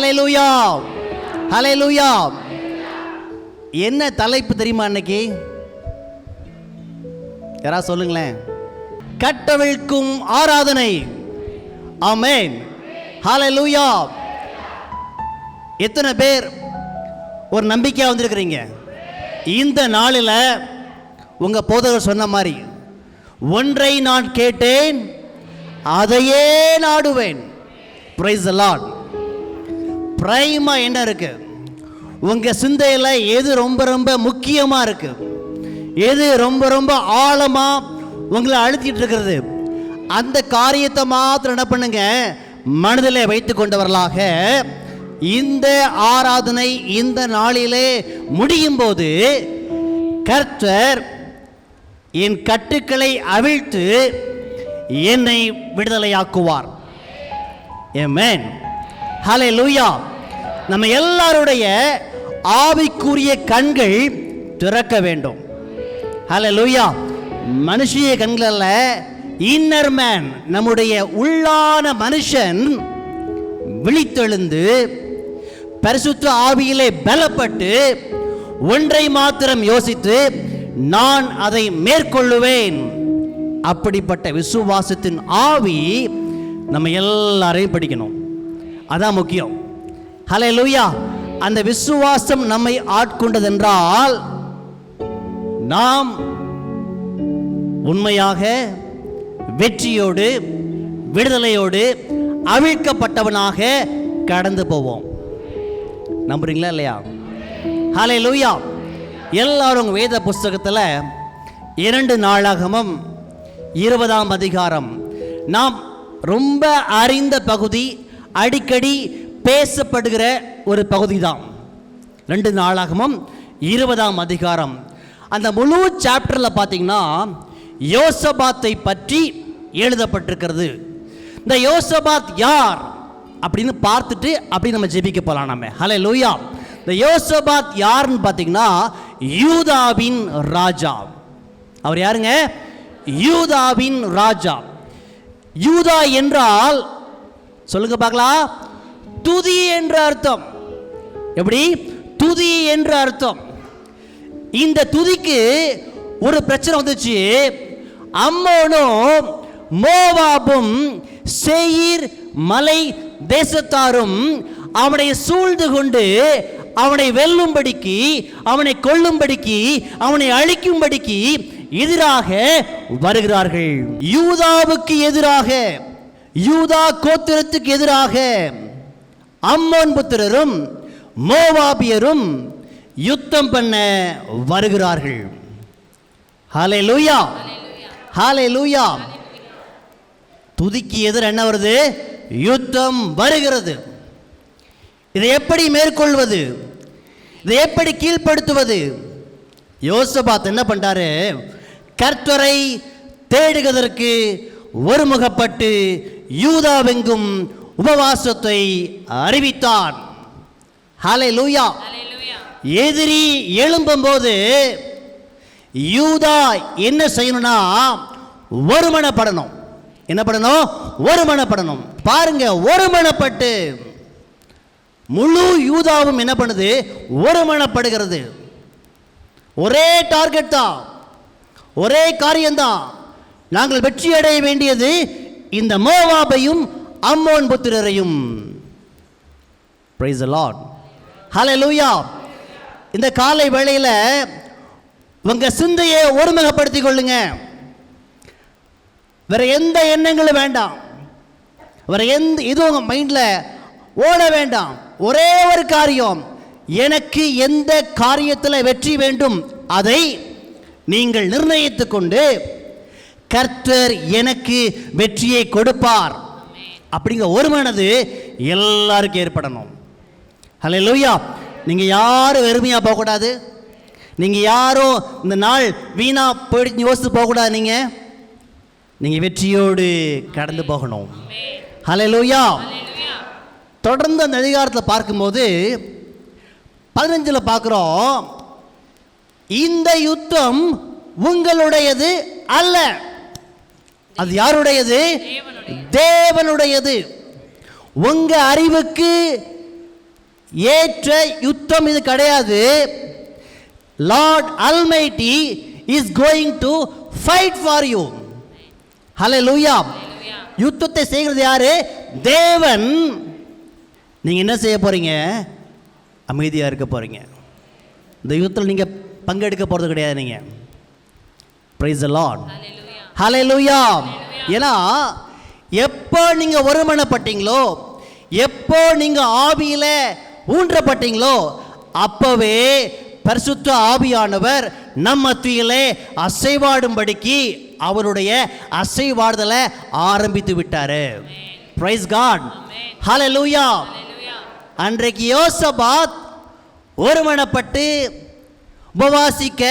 ஹல்லேலூயா, ஹல்லேலூயா. என்ன தலைப்பு தெரியுமா இன்னைக்கு? யாராவது சொல்லுங்களேன். கட்டவிழ்க்கும் ஆராதனை. ஆமென், ஹல்லேலூயா. எத்தனை பேர் ஒரு நம்பிக்கையா வந்திருக்கிறீங்க? இந்த நாளில் உங்க போதகர் சொன்ன மாதிரி, ஒன்றை நான் கேட்டேன் அதையே நாடுவேன். Price the Lord. பிரைமா என்ன இருக்கு உங்க சிந்தையில்? எது ரொம்ப ரொம்ப முக்கியமா இருக்கு? எது ரொம்ப ரொம்ப ஆழமா உங்களை அழுத்திட்டு இருக்கிறது? அந்த காரியத்தை மாத்திரம் என்ன பண்ணுங்க, மனதிலே வைத்து கொண்டவர்களாக இந்த ஆராதனை இந்த நாளிலே முடியும் போது கர்த்தர் என் கட்டுக்களை அவிழ்த்து என்னை விடுதலையாக்குவார். ஆமென், ஹல்லேலூயா. நம்ம எல்லாருடைய ஆவிக்குரிய கண்கள் திறக்க வேண்டும். ஹல்லேலூயா. மனுஷிய கண்கள் அல்ல, இன்னர் மேன், நம்முடைய உள்ளான மனுஷன் விழித்தெழுந்து பரிசுத்த ஆவியிலே பலப்பட்டு ஒன்றை மாத்திரம் யோசித்து நான் அதை மேற்கொள்ளுவேன். அப்படிப்பட்ட விசுவாசத்தின் ஆவி நம்ம எல்லாரையும் படிக்கணும். அதான் முக்கியம். ஹல்லேலூயா. அந்த விசுவாசம் நம்மை ஆட்கொண்டதென்றால் நாம் உண்மையாக வெற்றியோடு விடுதலையோடு அவிழ்க்கப்பட்டவனாக கடந்து போவோம். நம்புறீங்களா இல்லையா? ஹல்லேலூயா. எல்லாரும் வேத புஸ்தகத்தில் 2 நாளாகமம் 20ஆம் அதிகாரம் நாம் ரொம்ப அறிந்த பகுதி, அடிக்கடி பேசப்படுகிற ஒரு பகுதி தான். 2 நாளாகமம் 20ஆம் அதிகாரம். அந்த முழு சாப்டரில் பார்த்தீங்கன்னா யோசபாத்தை பற்றி எழுதப்பட்டிருக்கிறது. இந்த யோசபாத் யார் அப்படின்னு பார்த்துட்டு அப்படி நம்ம ஜெபிக்க போகலாம் நம்ம. ஹல்லேலூயா. இந்த யோசபாத் யாருன்னு பார்த்தீங்கன்னா யூதாவின் ராஜா. அவர் யாருங்க? யூதாவின் ராஜா. யூதா என்றால் சொல்லுங்க பார்க்கலாம், துதி என்ற அர்த்தம். எப்படி? துதி என்ற அர்த்தம். இந்த துதிக்கு ஒரு பிரச்சனை வந்துச்சு. அம்மோனும் மோவாபும் சேயீர் மலை தேசத்தாரும் அவனை சூழ்ந்து கொண்டு அவனை வெல்லும்படிக்கு, அவனை கொல்லும்படிக்கு, அவனை அழிக்கும்படிக்கு எதிராக வருகிறார்கள். யூதாவுக்கு எதிராக, யூதா கோத்திரத்துக்கு எதிராக அம்மோன் புத்திரரும் மோவாபியரும் யுத்தம் பண்ண வருகிறார்கள். ஹல்லேலூயா, ஹல்லேலூயா. துதிக்கு எதிர என்ன வருது? யுத்தம் வருகிறது. இதை எப்படி மேற்கொள்வது? இதை எப்படி கீழ்ப்படுத்துவது? யோசபாத் என்ன பண்றாரு? கர்த்தரை தேடுவதற்கு ஒருமுகப்பட்டு யூதாவெங்கும் உபவாசத்தை அறிவித்தான். ஹல்லேலூயா. எதிரி எழும்பும் போது யூதா என்ன செய்யணும்னா ஒருமனப்படணும். என்ன பண்ணணும்? ஒருமனப்படணும். பாருங்க, ஒருமனப்பட்டு முழு யூதாவும் என்ன பண்ணுது? ஒருமனப்படுகிறது. ஒரே டார்கெட் தான், ஒரே காரியம்தான். நாங்கள் வெற்றி அடைய வேண்டியது இந்த மோவாபையும் அம்மோன் புத்திரரையும். Praise the Lord. ஹல்லேலூயா. இந்த காலை வேளையில் உங்க சிந்தையை ஒருமுகப்படுத்திக் கொள்ளுங்க. வேற எந்த எண்ணங்களும் வேண்டாம், வேற எந்த இது உங்க மைண்ட்ல ஓட வேண்டாம். ஒரே ஒரு காரியம், எனக்கு எந்த காரியத்தில் வெற்றி வேண்டும் அதை நீங்கள் நிர்ணயித்துக் கொண்டு கர்த்தர் எனக்கு வெற்றியை கொடுப்பார் அப்படிங்கிற ஒரு மனது எல்லாருக்கும் ஏற்படணும். ஹல்லேலூயா. நீங்க யாரும் வெறுமையா போகக்கூடாது. நீங்க யாரும் இந்த நாள் வீணா போயிட்டு யோசித்து போகக்கூடாது. நீங்க வெற்றியோடு கடந்து போகணும். ஹல்லேலூயா. தொடர்ந்து அந்த அதிகாரத்தில் பார்க்கும்போது 15 பார்க்கிறோம், இந்த யுத்தம் உங்களுடையது அல்ல. அது யாருடையது? தேவனுடையது. உங்க அறிவுக்கு ஏற்ற யுத்தம் இது கிடையாது. Lord almighty is going to fight for you. Hallelujah. யுத்தத்தை செய்கிறது யாரு? தேவன். நீங்க என்ன செய்ய போறீங்க? அமைதியா இருக்க போறீங்க. இந்த யுத்தத்தில் நீங்க பங்கெடுக்க போறது கிடையாது. நீங்க பிரைஸ் தி லார்ட். ஹல்லேலூயா. ஏன்னா எப்போ நீங்க ஒருமனப்பட்டீங்களோ, எப்போ நீங்க ஆவியில ஊன்றப்பட்டீங்களோ, அப்பவே பரிசுத்த ஆவியானவர் நம்ம மத்தியிலே அசைவாடும்படிக்கு அவருடைய அசைவாடுதலை ஆரம்பித்து விட்டாரு. Praise God. ஹல்லேலூயா. அன்றைக்கு யோசபாத் ஒருமனப்பட்டு உபவாசிக்க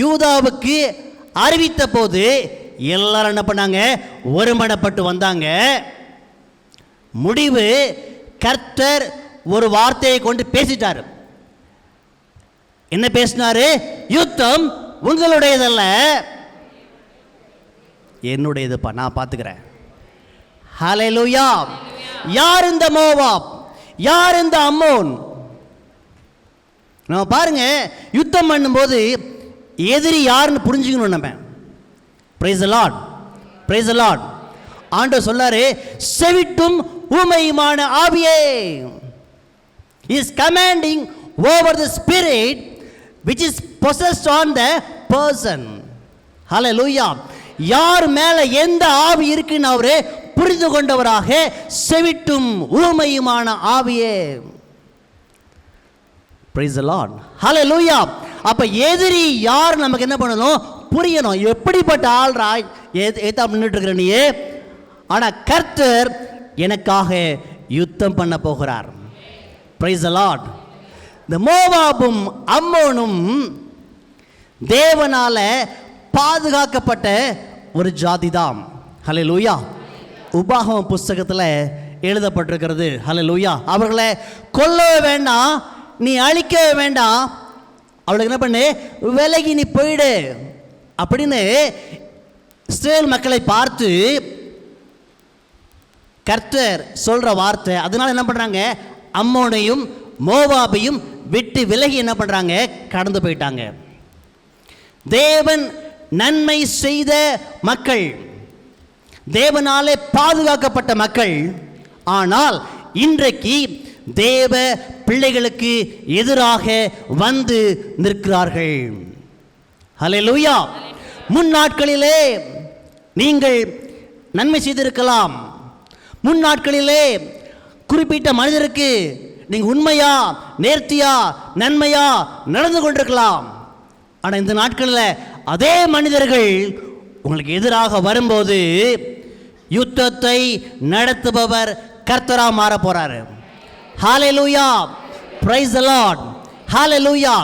யூதாவுக்கு அறிவித்த போது எல்லாரும் என்ன பண்ணாங்க? ஒருமனப்பட்டு வந்தாங்க. முடிவு கர்த்தர் ஒரு வார்த்தையை கொண்டு பேசிட்டார். என்ன பேசினாரு? யுத்தம் உங்களுடையதல்ல, என்னுடையதுப்பா, நான் பார்த்துக்கிறேன். ஹல்லேலூயா. யார் இந்த மோவாப்? யார் இந்த அம்மோன்? நம்ம பாருங்க, யுத்தம் பண்ணும்போது எதிரி யாருன்னு புரிஞ்சுக்கணும் நம்ம. Price the Lord. Price the Lord. ஆண்டவர் சொல்லாரு, செவிட்டும் ஊமையுமான ஆவியே is commanding over the spirit which is possessed on the person. Hallelujah. யார் மேல எந்த ஆவி இருக்குன்னு அவரே புரிந்து கொண்டவராக, செவிட்டும் ஊமையுமான ஆவியே. Praise the Lord. Hallelujah. அப்ப எதிரி யார் நமக்கு என்ன பண்ணணும்? புரியணும். எப்படிப்பட்ட ஆள்ராய் ஏத்தா நின்றுட்டு இருக்கிற நீ? ஆனா கர்த்தர் எனக்காக யுத்தம் பண்ண போகிறார். Praise the Lord. இந்த மோவாபும் அம்மோனும் தேவனால பாதுகாக்கப்பட்ட ஒரு ஜாதி தான். ஹல்லேலூயா. உபாகம புஸ்தகத்தில் எழுதப்பட்டிருக்கிறது. ஹல்லேலூயா. அவர்களை கொல்லவே வேண்டாம், நீ அழிக்கவே வேண்டாம், அவளுக்கு என்ன பண்ணு? விலகி நீ போயிடு அப்படின்னு இஸ்ரவேல் மக்களை பார்த்து கர்த்தர் சொல்ற வார்த்தை. அதனால என்ன பண்றாங்க? அம்மோனையும் மோவாபையும் விட்டு விலகி என்ன பண்றாங்க? கடந்து போயிட்டாங்க. தேவன் நன்மை செய்த மக்கள், தேவனாலே பாதுகாக்கப்பட்ட மக்கள். ஆனால் இன்றைக்கு தேவ பிள்ளைகளுக்கு எதிராக வந்து நிற்கிறார்கள். ஹல்லேலூயா. முன் நாட்களிலே நீங்கள் நன்மை செய்திருக்கலாம். முன் நாட்களிலே குறிப்பிட்ட மனிதருக்கு நீங்கள் உண்மையா, நேர்த்தியா, நன்மையா நடந்து கொண்டிருக்கலாம். ஆனால் இந்த நாட்களில் அதே மனிதர்கள் உங்களுக்கு எதிராக வரும்போது யுத்தத்தை நடத்துபவர் கர்த்தரா மாற போறாரு. Hallelujah. Praise the Lord. Hallelujah.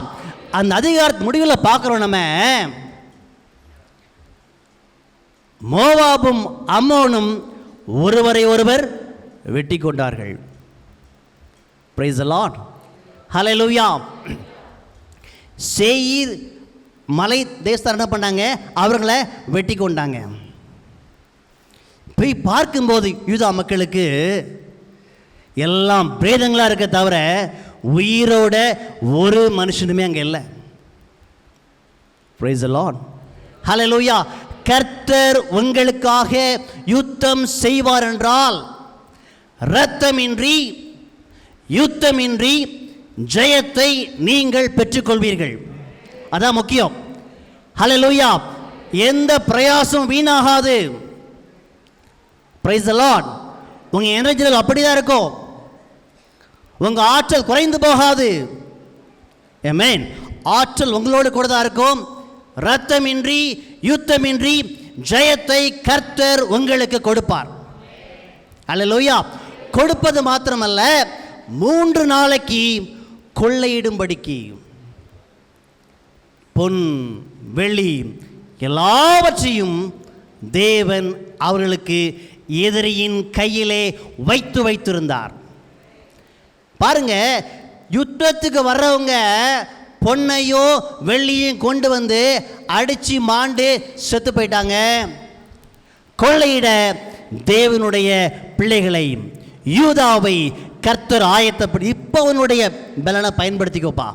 அந்த அதிகாரத்து முடிவில் பார்க்கிறோம் நம்ம, மோவாபும் அம்மோனும் ஒருவரை ஒருவர் வெட்டி கொண்டார்கள். Price the Lord. ஹல்லேலூயா. சேயீர் மலை தேசத்தார் என்ன பண்ணாங்க? அவர்களை வெட்டி கொண்டாங்க. போய் பார்க்கும்போது யூதா மக்களுக்கு எல்லாம் பிரேதங்களா இருக்க தவிர உயிரோட ஒரு மனுஷனுமே அங்கே இல்லை. Praise the Lord. ஹல்லேலூயா. கர்த்தர் உங்களுக்காக யுத்தம் செய்வார் என்றால் இரத்தமின்றி யுத்தமின்றி ஜெயத்தை நீங்கள் பெற்றுக்கொள்வீர்கள். அதான் முக்கியம். ஹல்லேலூயா. எந்த பிரயாசம் வீணாகாது. Price the Lord. உங்க எனர்ஜி அப்படிதான் இருக்கும். உங்க ஆற்றல் குறைந்து போகாது. ஆமென். ஆற்றல் உங்களோடு கூட தான் இருக்கும். இரத்தமின்றி யுத்தமின்றி ஜெயத்தை கர்த்தர் உங்களுக்கு கொடுப்பார். ஹல்லேலூயா. கொடுப்பது மாத்திரமல்ல, 3 நாளைக்கு கொள்ளையிடும்படிக்கு பொன் வெள்ளி எல்லாவற்றையும் தேவன் அவர்களுக்கு எதிரியின் கையிலே வைத்திருந்தார். பாருங்க, யுத்தத்துக்கு வர்றவங்க பொன்னையோ வெள்ளியும் கொண்டு வந்து அடிச்சு மாண்டு செத்து போயிட்டாங்க. கொள்ளையிட தேவனுடைய பிள்ளைகளை யூதாவை கர்த்தர் ஆயத்தப்படி இப்போ அவனுடைய பலனை பயன்படுத்திக்கோப்பா.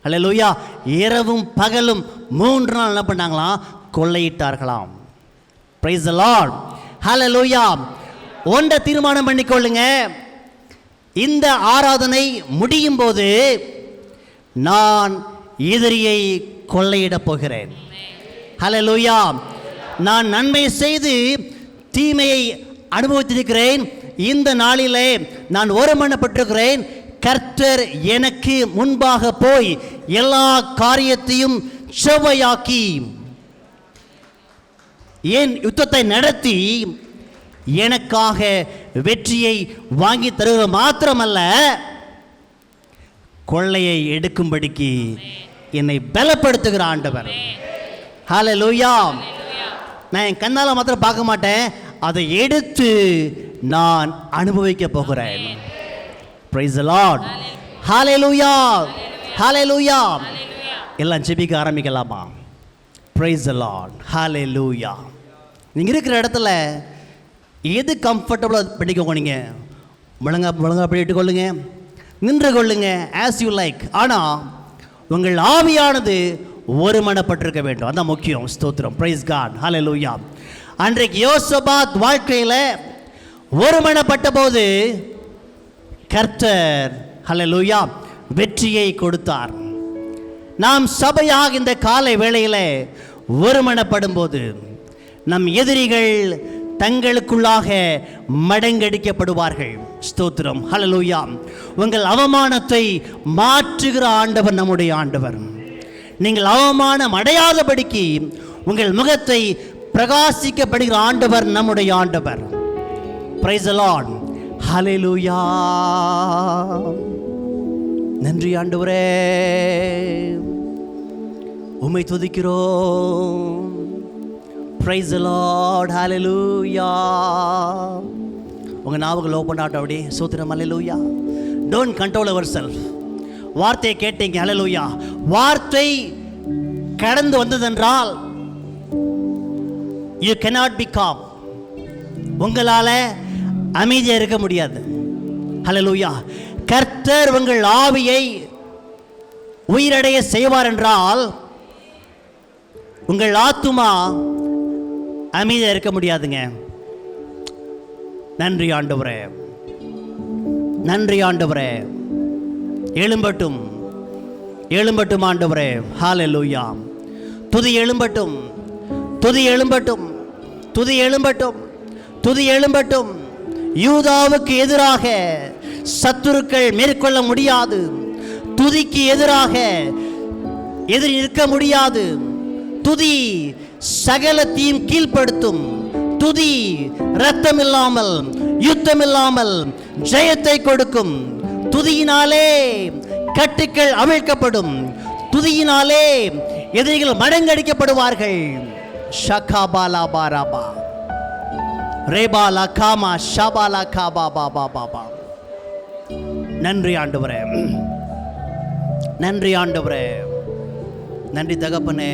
அல்லேலூயா. இரவும் பகலும் 3 நாள் என்ன பண்ணாங்களாம்? கொள்ளையிட்டார்களாம். Price the Lord. ஹல்லேலூயா. ஒன்றை தீர்மானம் பண்ணிக்கொள்ளுங்க, இந்த ஆராதனை முடியும் போது நான் எதிரியை கொள்ளையிடப் போகிறேன். ஹல்லேலூயா. நான் நன்மை செய்து தீமையை அனுபவித்திருக்கிறேன். இந்த நாளிலே நான் ஒருமனப்பட்டிருக்கிறேன். கர்த்தர் எனக்கு முன்பாக போய் எல்லா காரியத்தையும் செவ்வையாக்கி என் யுத்தத்தை நடத்தி எனக்காக வெற்றியை வாங்கி தருவது மாத்திரமல்ல, கொள்ளையை எடுக்கும்படிக்கு என்னை பலப்படுத்துகிற ஆண்டவர். ஹல்லேலூயா. நான் என் கண்ணால் மாத்திரம் பார்க்க மாட்டேன், அதை எடுத்து நான் அனுபவிக்க போகிறேன். Praise the Lord. Hallelujah. Hallelujah. எல்லாம் ஜெபிக்க ஆரம்பிக்கலாமா? Praise the Lord. ஹல்லேலூயா. நீங்கள் இருக்கிற இடத்துல எது கம்ஃபர்டபுளாக பண்ணிக்கோங்க. நீங்கள் முழங்கா பண்ணிட்டு கொள்ளுங்க, நின்று கொள்ளுங்க, ஆஸ் யூ லைக். ஆனால் உங்கள் ஆவியானது ஒருமனப்பட்டிருக்க வேண்டும், அதான் முக்கியம். ஸ்தோத்திரம். Praise God. ஹல்லேலூயா. அன்றைக்கு யோசபாத் வாழ்க்கையில் ஒருமனப்பட்ட போது கர்த்தர் ஹல்லேலூயா வெற்றியை கொடுத்தார். நாம் சபையாக இந்த காலை வேளையில் ஒருமனப்படும் போது நம் எதிரிகள் தங்களுக்குள்ளாக மடங்கடிக்கப்படுவார்கள். ஸ்தோத்திரம். ஹல்லேலூயா. உங்கள் அவமானத்தை மாற்றுகிற ஆண்டவர் நம்முடைய ஆண்டவர். நீங்கள் அவமானம் அடையாதபடிக்கு உங்கள் முகத்தை பிரகாசிக்கப்படுகிற ஆண்டவர் நம்முடைய ஆண்டவர். Praise the Lord. ஹல்லேலூயா. நன்றி ஆண்டவரே, உம்மை துதிக்கிறோம். Praise the Lord. ஹல்லேலூயா. உங்கள் நாவுகள் ஓப்பன் ஆகட்டும். அப்படி ஸ்தோத்திரம். Hallelujah. Don't control your self. வார்த்தையை கேட்டீங்க. ஹல்லேலூயா. வார்த்தை கடந்து வந்ததென்றால் you cannot be calm. உங்களால் அமைதியாக இருக்க முடியாது. ஹல்லேலூயா. கர்த்தர் உங்கள் ஆவியை உயிரடைய செய்வார் என்றால் உங்கள் ஆத்துமா அமைதியாக இருக்க முடியாதுங்க. நன்றி ஆண்டவரே, நன்றி ஆண்டவரே. எழும்பட்டும், எழும்பட்டும் ஆண்டவரே. ஹல்லேலூயா. துதி எழும்பட்டும், துதி எழும்பட்டும், துதி எழும்பட்டும், துதி எழும்பட்டும். யூதாவுக்கு எதிராக சத்துருக்கள் மேற்கொள்ள முடியாது. துதிக்கு எதிராக எதிரி நிற்க முடியாது. துதி சகலத்தையும் கீழ்ப்படுத்தும். துதி இரத்தம் இல்லாமல் யுத்தம் இல்லாமல் ஜெயத்தை கொடுக்கும். துதியினாலே கட்டுக்கள் அவிழ்க்கப்படும். துதியினாலே எதிரிகள் மடங்கடிக்கப்படுவார்கள். ஷகாபாலா பாராபா ரேபாலா காமா ஷபாலா காபா பாபா பாபா. நன்றி ஆண்டவரே, நன்றி ஆண்டவரே, நன்றி தகப்பனே.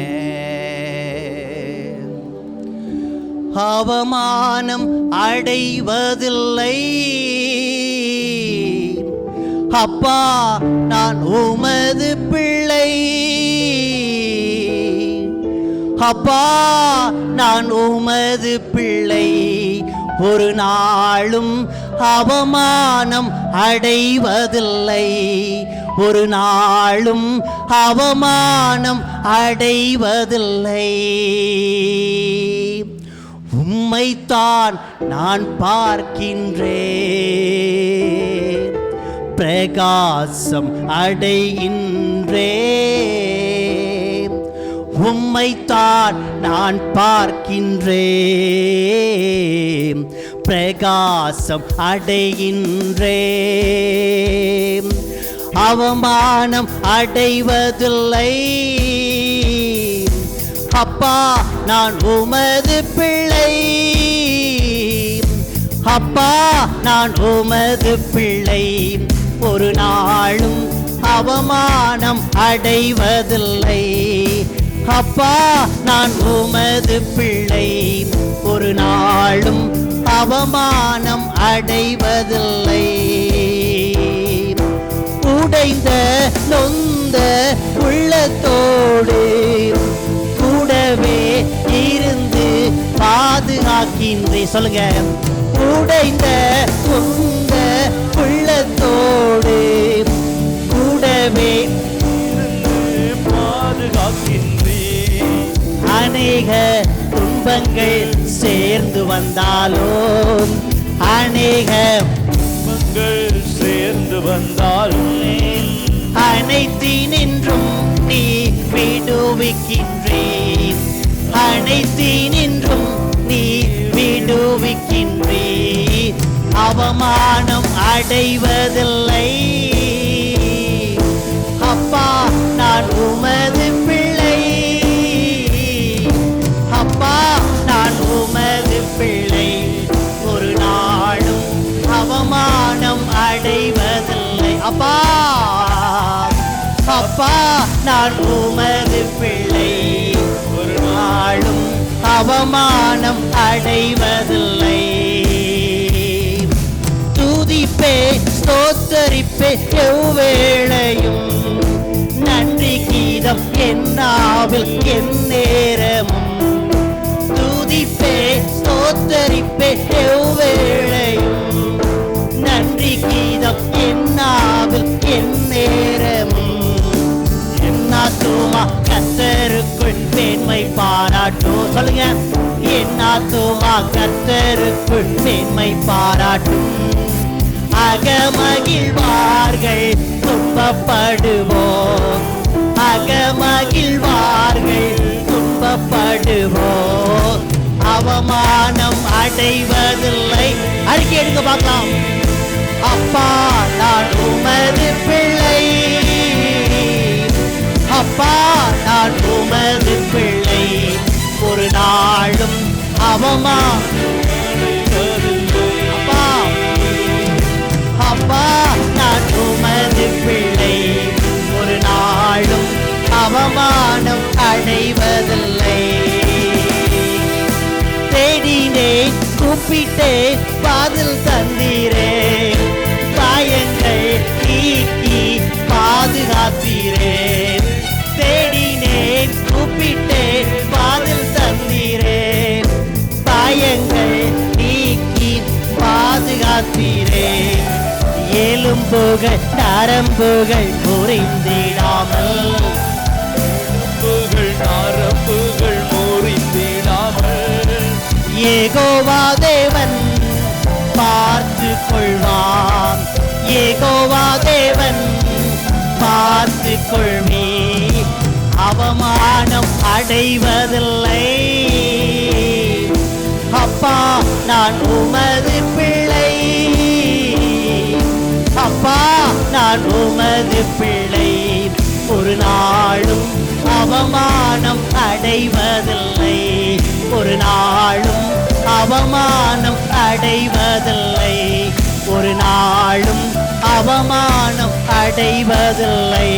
அவமானம் அடைவதில்லை அப்பா, நான் உமது பிள்ளை. அப்பா, நான் உமது பிள்ளை. ஒரு நாளும் அவமானம் அடைவதில்லை. ஒரு நாளும் அவமானம் அடைவதில்லை. உம்மைத்தான் நான் பார்க்கின்றேன், பிரகாசம் அடைகின்றேன். உம்மைத்தான் நான் பார்க்கின்றேன், பிரகாசம் அடைகின்றேன். அவமானம் அடைவதில்லை அப்பா, நான் உமது பிள்ளை. அப்பா, நான் உமது பிள்ளை. ஒரு நாளும் அவமானம் அடைவதில்லை. அப்பா, நான் உமது பிள்ளை. ஒரு நாளும் அவமானம் அடைவதில்லை. உடைந்த நொந்த உள்ளத்தோடு கூடவே இருந்து பாதுகாக்கின்றே. சொல்லுங்க, உடைந்த நொந்த உள்ளத்தோடு கூடவே பாதுகாக்கின்றே. அநேக துன்பங்கள் சேர்ந்து வந்தாலும், அநேக துன்பங்கள் சேர்ந்து வந்தாலும் அனைத்தினின்றும் நீ விடுவிக்கின்றே. அனைத்தினின்றும் நீ விடுவிக்கின்றே. அவமானம் அடைவதில்லை. அப்பா, நான் உமது பிள்ளை. அப்பா, நான் உமது பிள்ளை. ஒரு நாளும் அவமானம் அடைவதில்லை. அப்பா, அப்பா, நான் உமது பிள்ளை. ஒரு நாளும் அவமானம் அடைவதில்லை. துதிப்பே ஸ்தோத்தரிப்பே எவ்வேளையும், நன்றி கீதம் என்னாவில் எந்நேரமும். துதிப்பே ஸ்தோத்தரிப்பே எவ்வேளையும், நன்றி கீதம் என்னாவில் எந்நேரமும். என்னாத்துமா கர்த்தருக்குள் மேன்மை பாராட்டும். சொல்லுங்க, என்னாத்துமா கர்த்தருக்குள் மேன்மை பாராட்டும். அகமகிழ்வார்கள் துன்பப்படுவோம், அகமகிழ்வார்கள் துன்பப்படுவோம். அவமானம் அடைவதில்லை. அறிக்கை எடுக்க பார்க்கலாம். அப்பா, நான் உமது பிள்ளை. அப்பா, நான் உமது பிள்ளை. ஒரு நாளும் அப்பா, அப்பா, நான் உமது பிள்ளை. ஒரு நாளும் அவமானம் அடைவதில்லை. தேடினேன், கூப்பிட்டேன், பதில் தந்தீரே. காயங்கள் நீக்கி பாதுகாத்தீரே. தேடினேன், கூப்பிட்டேன், பதில் தந்தீரே. காயங்கள் நீக்கி பாதுகாத்தீரே. எலும்புகள் நரம்புகள் முறிந்திடாமல், நரம்புகள் முறிந்திடாமல் யெகோவா தேவன் பார்த்து கொள்வான். யெகோவா தேவன் பார்த்து கொள்வே. அவமானம் அடைவதில்லை. அப்பா, நான் உமது பிள்ளை. அப்பா, நான் உமது பிள்ளை. ஒரு நாளும் அவமானம் அடைவதில்லை. ஒரு நாளும் அவமானம் அடைவதில்லை. ஒரு நாளும் அவமானம் அடைவதில்லை.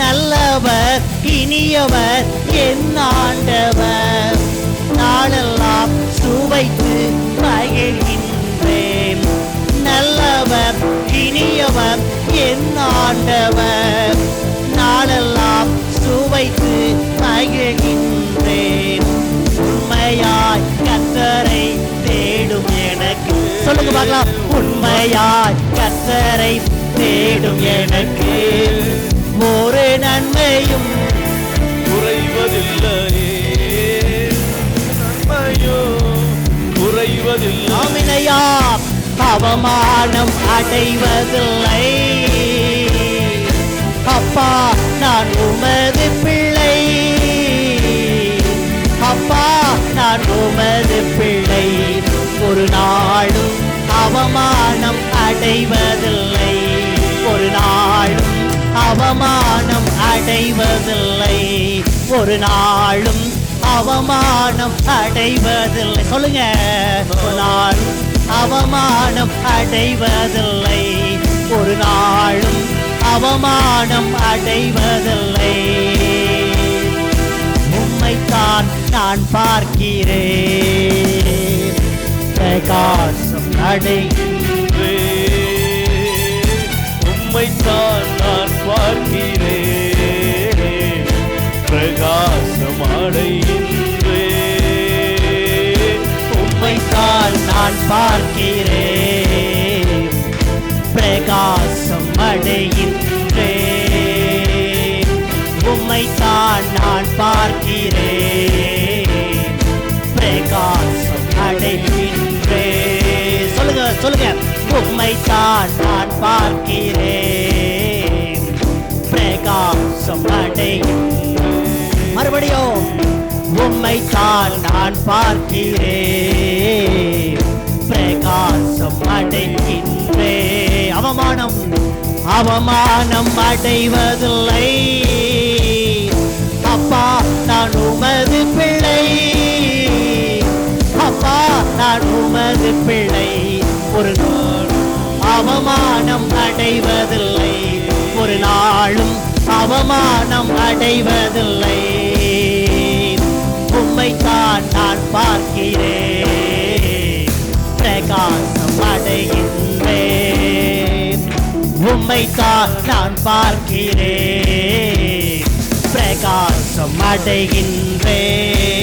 நல்லவர் இனியவர் என் ஆண்டவர். நாளெல்லாம் சுவைத்து மகிழ்கின்றேன். நல்லவர் இனியவர் என் ஆண்டவர். நாளெல்லாம் சுவைத்து மகிழ்கின்றேன். உண்மையாய் கர்த்தரை தேடும் எனக்கு. சொல்லுங்க பார்க்கலாம். உண்மையாய் கர்த்தரை தேடும் எனக்கு ஒரு நன்மையும் குறைவதில்லையே. நன்மையோ குறைவதில்லை. ஆமெனையா. அவமானம் அடைவதில்லை. அப்பா, நான் உமது பிள்ளை. அப்பா, நான் உமது பிள்ளை. ஒரு நாளும் அவமானம் அடைவதில்லை. ஒரு நாளும் அவமானம் அடைவதில்லை. ஒரு நாளும் அவமானம் அடைவதில்லை. சொல்லுங்க, ஒரு நாள் அவமானம் அடைவதில்லை. ஒரு நாளும் அவமானம் அடைவதில்லை. உம்மைத்தான் நான் பார்க்கிறேன். பிரகாசம் அடைகின்றேன். உம்மைத்தான் நான் பார்க்கிறேன், பிரகாசம் அடைகின்றேன். உம்மைத்தான் நான் பார்க்கிறேன், பிரகாசம் அடைகின்றேன். உம்மைத்தான் நான் பார்க்கிறேன், பிரகாசம் அடைகின்றேன். சொல்லுங்க சொல்லுங்க. உம்மைத்தான் நான் பார்க்கிறேன், பிரகாசம் அடைகின்றேன். மறுபடியும் உம்மைத்தான் நான் பார்க்கிறேன், பிரகாசம் அடைகின்றேன். அவமானம் அவமானம் அடைவதில்லை. அப்பா நான் உமது பிள்ளை, அப்பா நான் உமது பிள்ளை. ஒரு நாள் அவமானம் அடைவதில்லை, ஒரு நாளும் அவமானம் அடைவதில்லை. உம்மைத்தான் நான் பார்க்கிறேன், பிரகாசம் அடைகின்றேன். உம்மைத்தான் நான் பார்க்கிறேன், பிரகாசம் அடைகின்றேன்.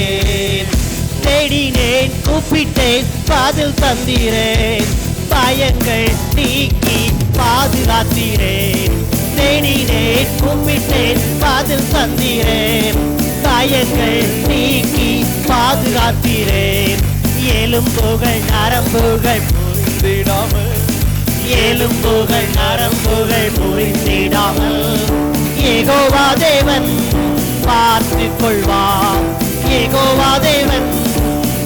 தேடினேன் கூப்பிட்டேன் பதில் தந்தீரேன், பயங்கள் நீக்கி பாதுகாத்தீரேன். தேடினேன் கூப்பிட்டேன் பதில் தந்தீரேன், பயங்கள் நீக்கி பாதுகாத்தீரேன். எலும்புகள் நரம்புகள் முறிந்திடாமல், எலும்புகள் நரம்புகள் முறிந்திடாமல் யெகோவா தேவன் பார்த்துக் கொள்வார், யெகோவா தேவன்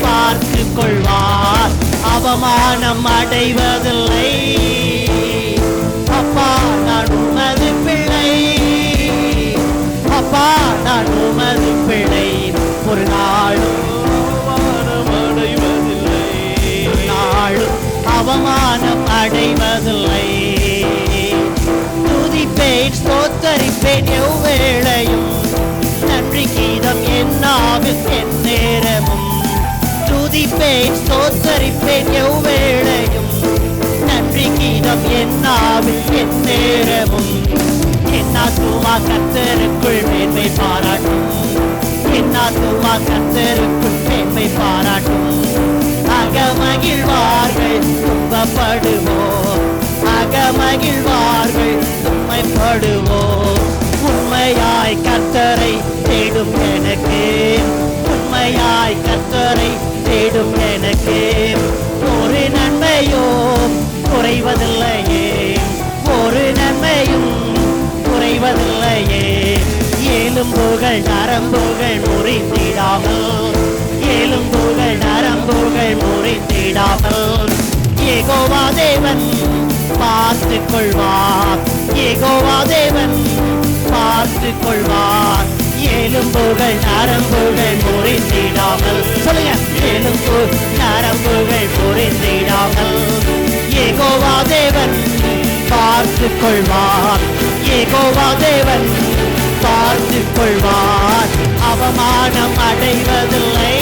பார்த்துக் கொள்வார். அவமானம் அடைவதில்லை. அப்பா நான் உமது பிள்ளை, அப்பா நான் உமது பிள்ளை. ஒரு நாளும் அவமானம் அடைவதில்லை, ஒரு நாளும் அவமானம் அடைவதில்லை. துதிப்பேன் ஸ்தோத்தரிப்பேன் எவ்வேளையும், நன்றி கீதம் என்னாகும் என் நேரமும். துதிப்பேன் ஸ்தோத்தரிப்பேன் எவ்வேளையும், நன்றி கீதம் என்னாகும் என் நேரமும். என் ஆத்துமா கர்த்தருக்குள் மேன்மை பாராட்டும், என் ஆத்துமா கர்த்தருக்குள் மேன்மை பாராட்டும். அகமகிழ்வார்கள் துன்பப்படுவோம், அகமகிழ்வார்கள் துன்பப்படுவோம். உண்மையாய் கர்த்தரை தேடும் எனக்கு, உண்மையாய் கர்த்தரை தேடும் எனக்கு ஒரு நன்மையும் குறைவதில்லையே, ஒரு நன்மையும் குறைவதில்லையே. எலும்புகள் நரம்புகள் முறிந்திடாமல், எலும்புகள் நரம்புகள் முறிந்திடாமல் யெகோவா தேவன் பார்த்துக் கொள்வார், யெகோவா தேவன் பார்த்துக் கொள்வார். எலும்புகள் நரம்புகள் முறிந்திடாமல், சொல்லுங்க. எலும்பு நரம்புகள் முறிந்திடாமல் யெகோவா தேவன் பார்த்துக் கொள்வார், யெகோவா தேவன் பார்த்துக் கொள்வார். அவமானம் அடைவதில்லை.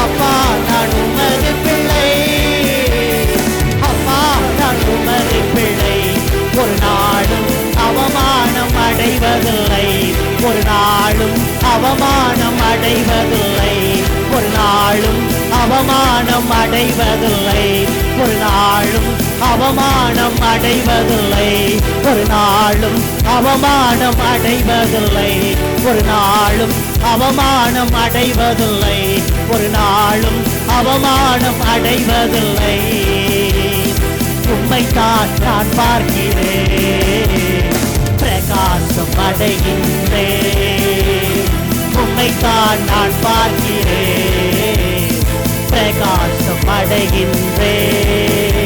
அப்பா நான் உமது பிள்ளை, அப்பா நான் உமது பிள்ளை. ஒரு நாளும் அவமானம் அடைவதில்லை, ஒரு நாளும் அவமானம் அடைவதில்லை, ஒரு நாளும் அவமானம் அடைவதில்லை, ஒரு நாளும் அவமானம் அடைவதில்லை, ஒரு நாளும் அவமானம் அடைவதில்லை, ஒரு நாளும் அவமானம் அடைவதில்லை, ஒரு நாளும் அவமானம் அடைவதில்லை. உம்மைத்தான் நான் பார்க்கிறேன், பிரகாசம் அடைகின்றேன். உம்மைத்தான் நான் பார்க்கிறேன், பிரகாசம் அடைகின்றேன்.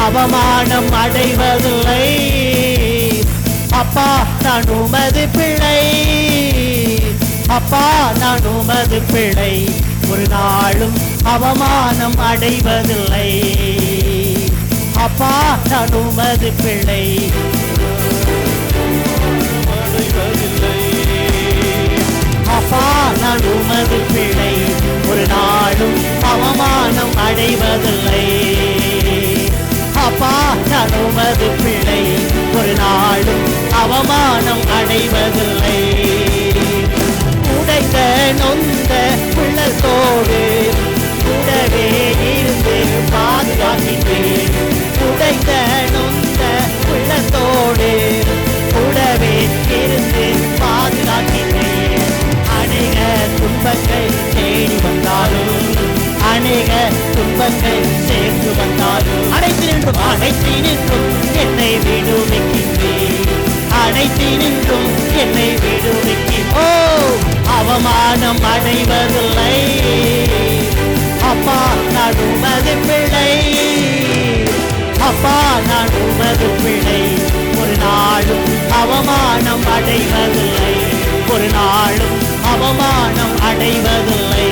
அவமானம் அடைவதில்லை. அப்பா நான் உமது பிள்ளை, அப்பா நான் உமது பிள்ளை. ஒரு நாளும் அவமானம் அடைவதில்லை. அப்பா நான் உமது பிள்ளை, அடைவதில்லை. அப்பா நான் உமது பிள்ளை. ஒரு நாளும் அவமானம் அடைவதில்லை. அப்பா நான் உமது பிள்ளை, ஒரு நாளும் அவமானம் அடைவதில்லை. உடைந்த நொந்த உள்ளத்தோடு கூடவே இருந்து பாதுகாக்கின்றேன். உடைந்த நொந்த உள்ளத்தோடு கூடவே இருந்து பாதுகாக்கின்றேன். அநேக துன்பங்கள் தேடி வந்தாலும், அநேக துன்பங்கள் சேர்ந்து வந்தாலும், அனைத்து நின்றும் என்னை விடுவிக்கின்றேன். அனைத்து நின்றும் என்னை விடுவிக்கின்றோ. அவமானம் அடைவதில்லை. அப்பா நான் உமது பிள்ளை, அப்பா நான் உமது பிள்ளை, ஒரு நாளும் அவமானம் அடைவதில்லை. ஒரு நாளும் அவமானம் அடைவதில்லை.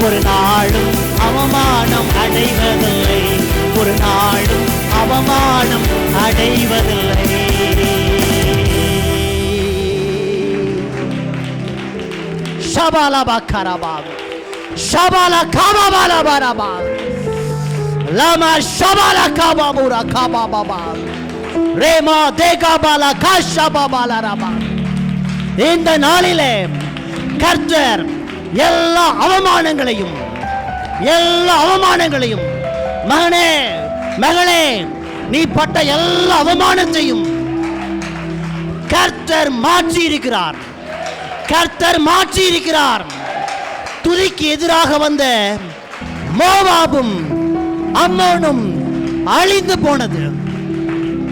ஒரு நாளும் அவமானம் அடைவதில்லை. ஒரு நாளும் அவமானம் அடைவதில்லை. ஷபாலா கரபா ஷபாலா காபாபாலா பரபா லமா ஷபாலா காபாபுரா காபாபாபா ரேமா தேகாபாலா காஷபாபாலா ரபா. இந்த நாளிலே கர்த்தர் எல்லா அவமானங்களையும் மகனே மகளே, நீ பட்ட எல்லா அவமானத்தையும் கர்த்தர் மாற்றி இருக்கிறார். கர்த்தர் மாற்றி இருக்கிறார். துதிக்கு எதிராக வந்த மோவாபும் அம்மோனும் அழிந்து போனது.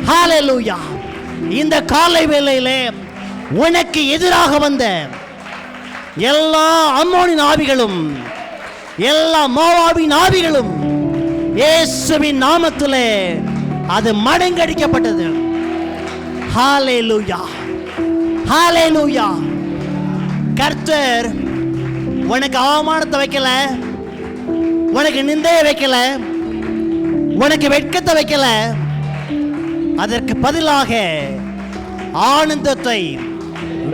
ஹalleluya. இந்த காலை வேளையிலே உனக்கு எதிராக வந்த எல்லா அம்மோனின் ஆவிகளும் எல்லா மோவாபின் ஆவிகளும் இயேசுவின் நாமத்திலே அது மடங்கடிக்கப்பட்டது. ஹalleluya, ஹalleluya. கர்த்தர் உனக்கு அவமானத்தை வைக்கல, உனக்கு நிந்தையை வைக்கல, உனக்கு வெட்கத்தை வைக்கல. அதற்கு பதிலாக ஆனந்தத்தை,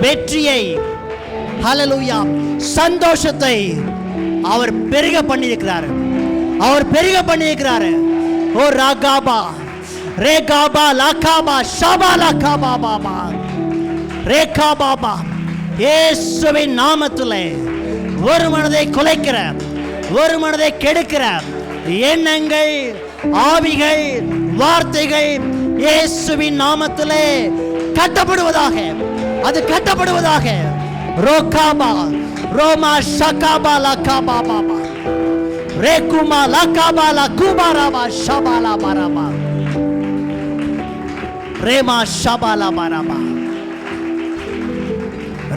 வெற்றியை, ஹalleluya, சந்தோஷத்தை அவர் பெருக பண்ணியிருக்கிறார். அவர் பெருக பண்ணியிருக்கிறார். ஓ ராகாபா ரேகாபா லாகாபா ஷபா லாகாபா பாபா ரேகாபாபா. இயேசுவின் நாமத்திலே ஒரு மனதை குலைக்கிற, ஒரு மனதை கெடுக்கிற எண்ணங்கள், ஆவிகள், வார்த்தைகள் இயேசுவின் நாமத்திலே கட்டப்படுவதாக, அது கட்டப்படுவதாக. ரோகாபா ரோமா ஷகாபா லகாபா பாபா ரேகுமா லகாபா லகுபாராபா ஷபாலா பாராபா ரேமா ஷபாலா பாராபா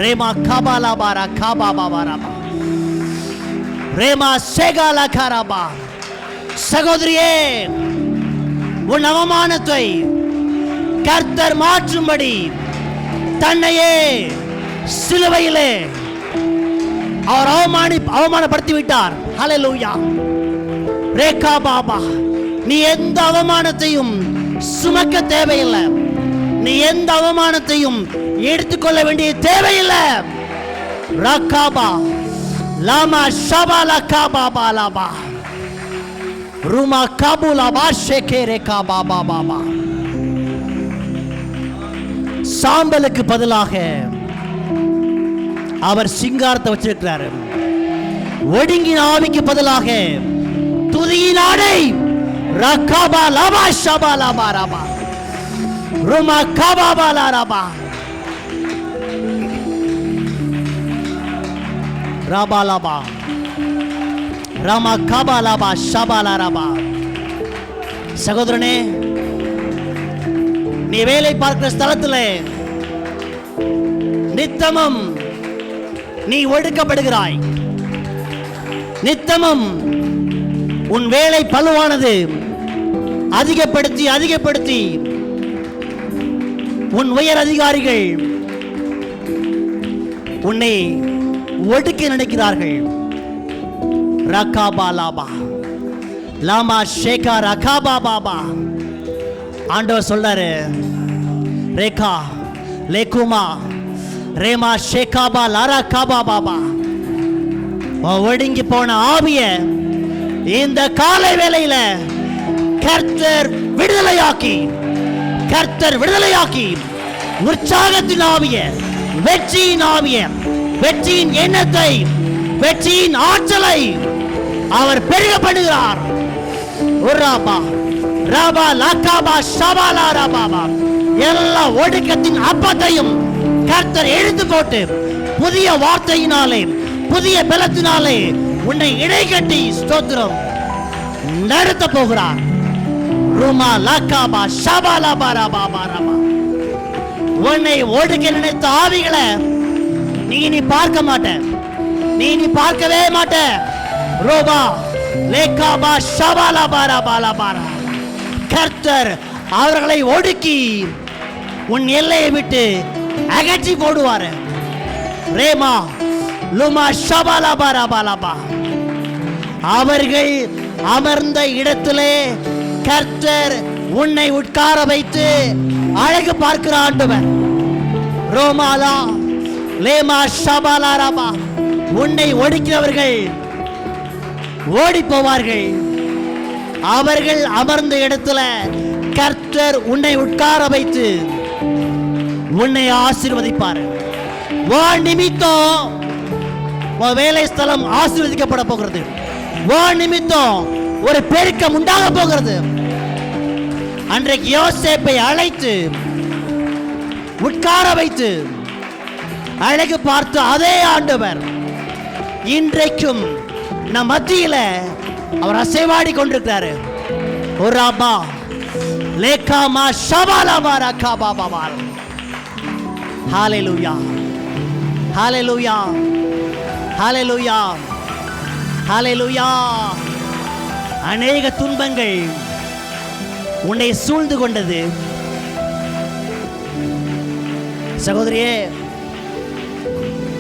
ரேமா காபாலா பாரா காபா பாபாராபா ரேமா சேகாலா காராபா. சகோதரியே, உன் அவமானத்தை கர்த்தர் மாற்றும்படி தன்னையே சிலுவையிலே அவர் அவமானப்படுத்தி விட்டார். ஹalleluya. ரேகா பாபா, நீ எந்த அவமானத்தையும் சுமக்க தேவையில்லை. நீ எந்த அவமானத்தையும் எடுத்துக்கொள்ள வேண்டிய தேவையில்லை. ரகாபா லாமா ஷபாலா காபா லாபா ரூமா காபுலா பாஷேகே ரேகா பாபா பாபா. சாம்பலுக்கு பதிலாக அவர் சிங்காரத்தை வச்சிருக்கிறார். ஒடுங்கின ஆவிக்கு பதிலாக துதியின் ஆடை. ரகாபா லாபா ஷபா லாபா ராபா ரூமா காபா லாபா ராபா லாபா ராமா காபா லாபா ஷபா லாபா. சகோதரனே, நீ வேலை பார்க்கிற ஸ்தலத்தில் நித்தமும் நீ ஒடுக்கப்படுகிறாய். நித்தமும் உன் வேலை பளுவானது அதிகப்படுத்தி அதிகப்படுத்தி உன் உயர் அதிகாரிகள் உன்னை ஒடுக்க நினைக்கிறார்கள். ரகாபா லாபா லாமா ஷேகா ரகாபா பாபா. ஆண்டவர் சொல்றாரு, ரேகா லேகுமா ரேமா ஷேகாபா லாரா காபா பாபா. ஒடுங்கி போன ஆவிய இந்த காலை வேளையில கர்த்தர் விடுதலையாக்கி கர்த்தர் விடுதலையாக்கி உற்சாகத்தின் ஆவிய, வெற்றியின் ஆவிய, வெற்றியின் எண்ணத்தை, வெற்றியின் ஆற்றலை அவர் பெருக பண்ணுகிறார். எல்லா ஒடுக்கத்தின் அப்பத்தையும் கர்த்தர் எடுத்து போட்டு புதிய வார்த்தையினாலே, புதிய பலத்தினாலே உன்னை இடை கட்டி ஸ்தோத்திரம் நடத்த போகிறார். உன்னை ஒடுக்க நினைத்த ஆவிகளை நீ பார்க்க மாட்ட, நீ பார்க்கவே மாட்ட. ரோபா லேகாபா ஷபாலா பாரா பாலா பாரா. கர்த்தர் அவர்களை ஒடுக்கி உன் எல்லையை விட்டு அகற்றி போடுவார். ரேமா லுமா ஷபாலா பாரா பாலா பா. அவர்கள் அமர்ந்த இடத்திலே கர்த்தர் உன்னை உட்கார வைத்து அழகு பார்க்கிற ஆண்டவர். ரோமாலா லேமா ஷபாலா ரபா. உன்னை ஒடுக்கிறவர்கள் ஓடி போவார்கள். அவர்கள் அமர்ந்த இடத்துல கர்த்தர் உன்னை உட்கார வைத்து உன்னை ஆசீர்வதிப்பார். வா நிமித்தம் வேலை ஸ்தலம் ஆசீர்வதிக்கப்பட போகிறது. வா நிமித்தம் ஒரு பெருக்கம் உண்டாக போகிறது. அன்றைக்கு யோசேப்பை அழைத்து உட்கார வைத்து அழகு பார்த்து அதே ஆண்டவர் இன்றைக்கும் நம் மத்தியில அவர் அசைவாடி கொண்டிருக்கிறாரு. ஒரு அப்பா லேகாமா ஷபாலாபாரா காபாபாபார். ஹalleluya ஹalleluya ஹalleluya ஹalleluya. அநேக துன்பங்கள் உன்னை சூழ்ந்து கொண்டது. சகோதரியே,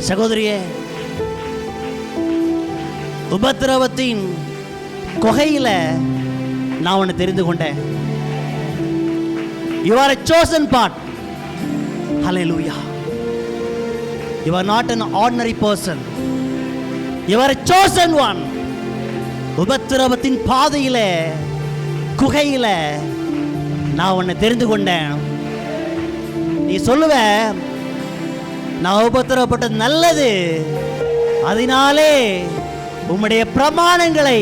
சகோதரியே, உபத்திரவத்தின் குகையில நான் உன்னை தெரிந்து கொண்டேன். You are a chosen part. Hallelujah. You are not an ordinary person. You are a chosen one. உபத்திரவத்தின் பாதையில குகையில நான் உன்னை தெரிந்து கொண்டேன். நீ சொல்லுவ, நான் உபத்திரவப்பட்டது நல்லது, அதனாலே உம்முடைய பிரமாணங்களை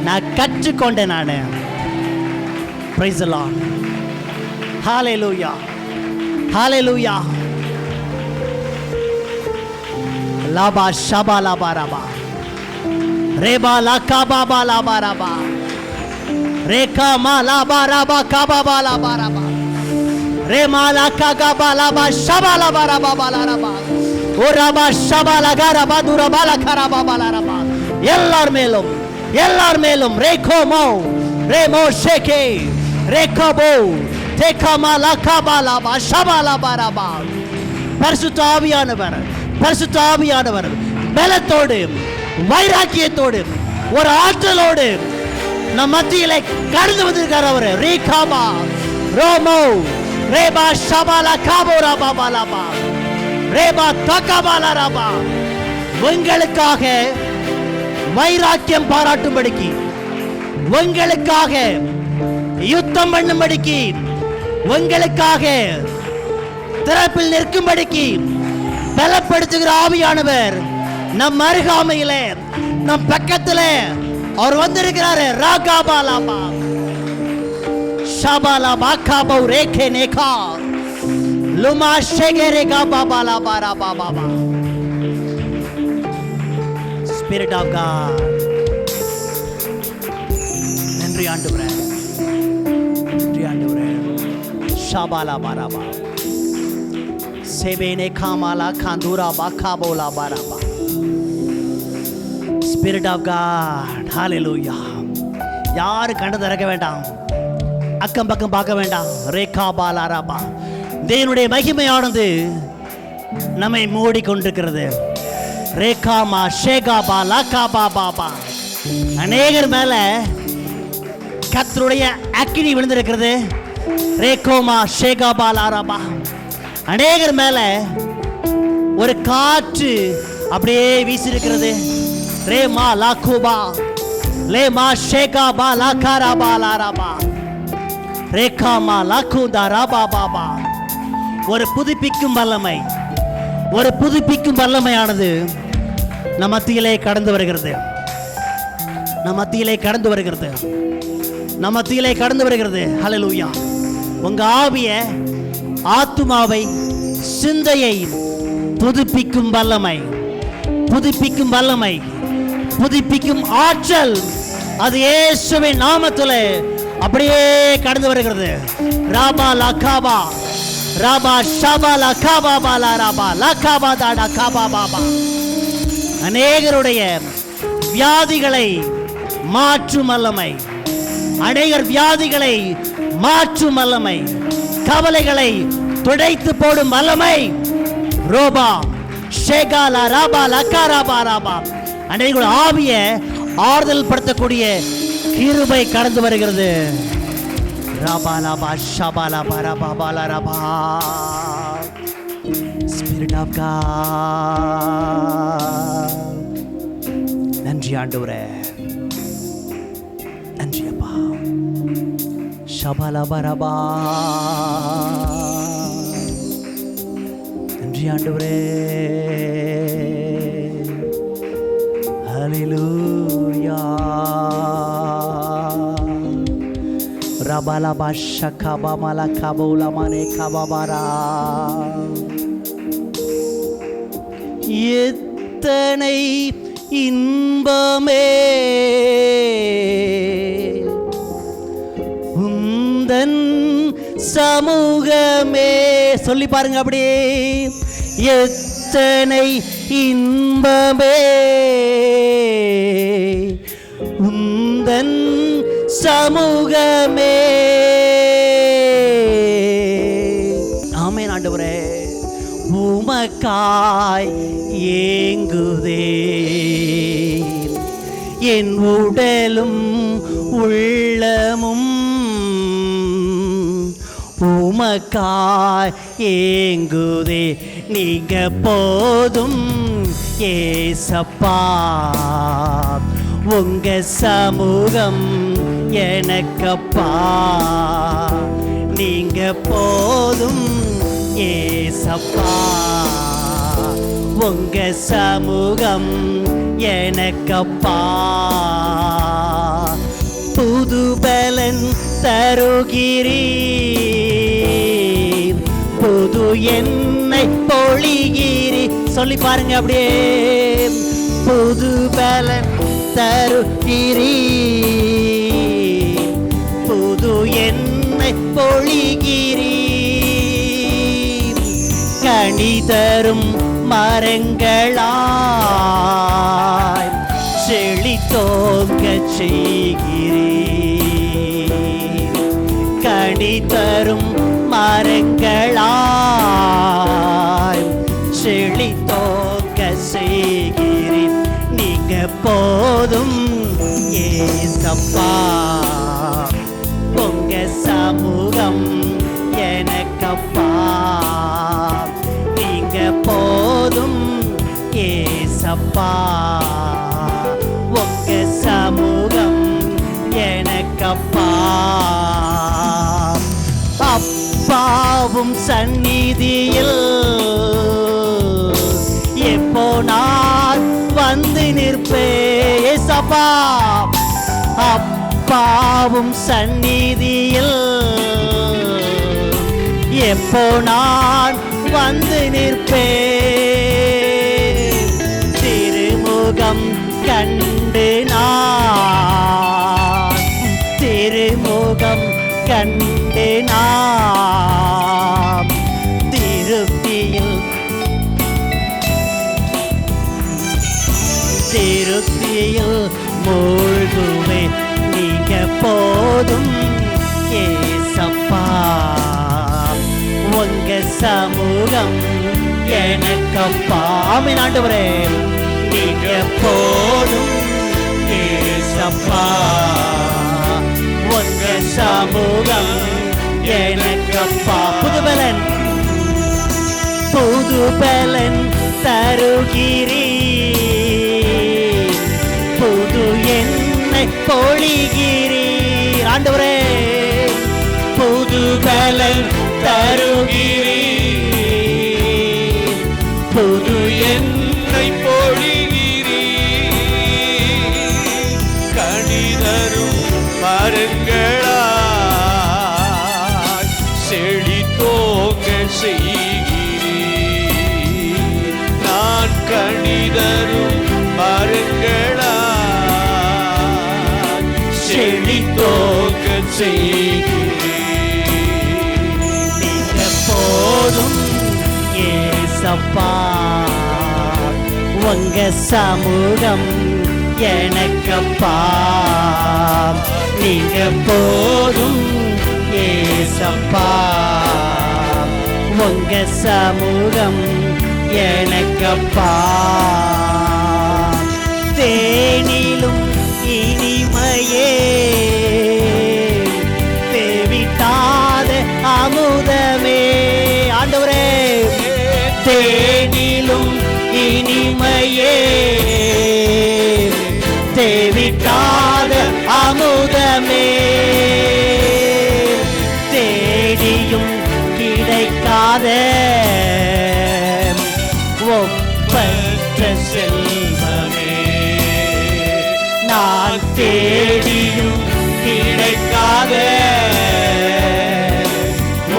நான் கற்றுக்கொண்டேன். நான் Praise the Lord. Hallelujah. Hallelujah. Laba shaba laba raba. Reba la kaba ba laba raba. Reka ma laba raba kaba ba laba raba. Rema la kaga ba laba shaba laba raba ba la raba. Oraba shaba la gara ba dura ba la karaba ba la raba. எல்லார் மேலும் ரேகோமோ ரேமோ ஷேகே ரேகபோ தேகமா லகபா லபா ஷபா லபா ரபா. பரிசுத்த ஆவியானவர் பலத்தோடு, வைராக்கியத்தோடு, ஒரு ஆற்றலோடு நம் மத்தியிலே கடந்து வந்திருக்கிறார். அவர் ரேகாபா ரோமோ ரேபா ஷபா லகபோ ரபா பலபா ரேபா தகபா லரபா. உங்களுக்காக வைராக்கியம் பாராட்டும்படிக்கு, உங்களுக்காக யுத்தம் பண்ணும்படிக்கு, உங்களுக்காக திறப்பில் நிற்கும்படிக்கு பலப்படுத்துகிற ஆவியானவர் நம் அருகாமையில, நம் பக்கத்துல அவர் வந்திருக்கிறாரு. ராகாபாலாபா ஷபாலாபா காபோ ரேகே நேகா லுமா ஷேகரேகா பாபாலாபா ராபாபா. Spirit of God. நன்றி ஆண்டவரே, நன்றி ஆண்டவரே. ஷபாலா பாராபா சேபேனே காமாலா காந்தூரா பாகாபோலா பாராபா. Spirit of God. Hallelujah. யாரு கண்டு திறக்க வேண்டாம், அக்கம் பக்கம் பார்க்க வேண்டாம். ரேகா பாலாராபா. தேவனுடைய மகிமையானது நம்மை மூடிக்கொண்டிருக்கிறது. ரேகாமா ஷேகாபா லாகாபா பாபா. அநேகர் மேல கர்த்தருடைய அக்கினி விழுந்திருக்கிறது. ரேகோமா ஷேகாபா லாராபா. அநேகர் மேல ஒரு காற்று அப்படியே வீசிருக்கிறது. ரேமா லாகோபா லேமா ஷேகாபா லாகாராபா லாராபா. ரேகாமா லாக்குந்தா ராபா பாபா. ஒரு புதுப்பிக்கும் வல்லமை, ஒரு புதுப்பிக்கும் வல்லமையானது நம் மத்தியிலே கடந்து வருகிறது. நம் மத்தியிலே கடந்து வருகிறது. நம் மத்தியிலே கடந்து வருகிறது. ஹல்லேலூயா. உங்க ஆவிய, ஆத்துமாவை, சிந்தையை புதுப்பிக்கும் வல்லமை, புதுப்பிக்கும் வல்லமை, புதுப்பிக்கும் ஆற்றல் அது இயேசுவின் நாமத்திலே அப்படியே கடந்து வருகிறது. ராபா லகாபா ராபா ஷபா லகாபா பாலா ராபா லகாபா தாடா காபா பாபா. அநேகருடைய வியாதிகளை மாற்றும் வல்லமை, அநேகர் வியாதிகளை மாற்றும் வல்லமை, கவலைகளை துடைத்து போடும் வல்லமை ரோபா ஷேகாலா ராபா லகாராபா ராபா. அநேகர் ஆவிய ஆறுதல் படுத்தக்கூடிய கிருபை கடந்து வருகிறது. ராபா லாபா ஷபா லாபா ராபா பாலா ராபா. Spirit of God. நன்றி ஆண்டவரே, நன்றி அப்பா. ஷபா லாபா ராபா. நன்றி ஆண்டவரே. ஹல்லேலூயா. ரபாலா பாஷா காபா மாலா காபோலா மானே காபாபாரா. எத்தனை இன்பமே உந்தன் சமூகமே. சொல்லி பாருங்க அப்படியே. எத்தனை இன்பமே உந்தன் சமூகமே. ஆமென் ஆண்டவரே. உமக்காய் ஏங்குதே என் உடலும் உள்ளமும், உமக்காய் ஏங்குதே நீங்க போதும் ஏசப்பா. உங்க சமூகம் எனக்கப்பா. நீங்க போதும் ஏசப்பா. உங்க சமூகம் எனக்கப்பா. புது பலன் தருகிறீர், புது என்னை பொழிகிறீர். சொல்லி பாருங்க அப்படியே. புது பலன் தருகிறீர், புது என்னை பொழிகிறீர். கனி தரும் மரங்களாய் செழித்தோங்க செய்கிறீர். கனி தரும் மரங்களாய் செழித்தோங்க செய்கிறீர். நீங்க போதும் ஏசப்பா. உங்க சமூகம் எனக்கப்பா. நீங்க போதும் ஏசப்பா. உங்க சமூகம் எனக்கப்பா. அப்பாவும் சந்நிதியில் எப்போ நான் வந்து நிற்பேன் ஏசப்பா. அப்பாவும் சந்நிதியில் எப்போ நான் வந்து நிற்பேன். திருமுகம் கண்டு நான், திருமுகம் கண்டு நான் திருப்தியில், திருப்தியில் மூழ்குவே. நீங்க போதும் ஏசப்பா. உங்க சமூகம் எனக்கப்பா. ஆமென் ஆண்டவரே. நீங்க போதும் ஏசப்பா. உங்க சமூகம் எனக்கப்பா. புது பலன், புது பலன் தருகிறீர், புது என்னை பொழிகிறீர். ஆண்டவரே. புது பலன் தருகிறீர், புது என்னை பொழிகிறீர், கனிதரும் மரங்களாய் செழித்தோங்க செய்கிறீர். நான் கனிதரும் மரங்களாய் செழித்தோங்க செய்கிறீர். நீங்க போதும் ஏசப்பா, உங்க சமூகம் எனக்கப்பா. நீங்க போதும் ஏசப்பா, உங்க சமூகம் எனக்கப்பா. தேனிலும் இனிமையே, தேவிட்டாத அமுதமே. ஆண்டவரே, தேனிலும் இனிமையே, தேவிட்டாத அமுதமே. தேடியும் கிடைக்காத ஒப்பற்ற செல்வமே. நான் தேடியும் கிடைக்காத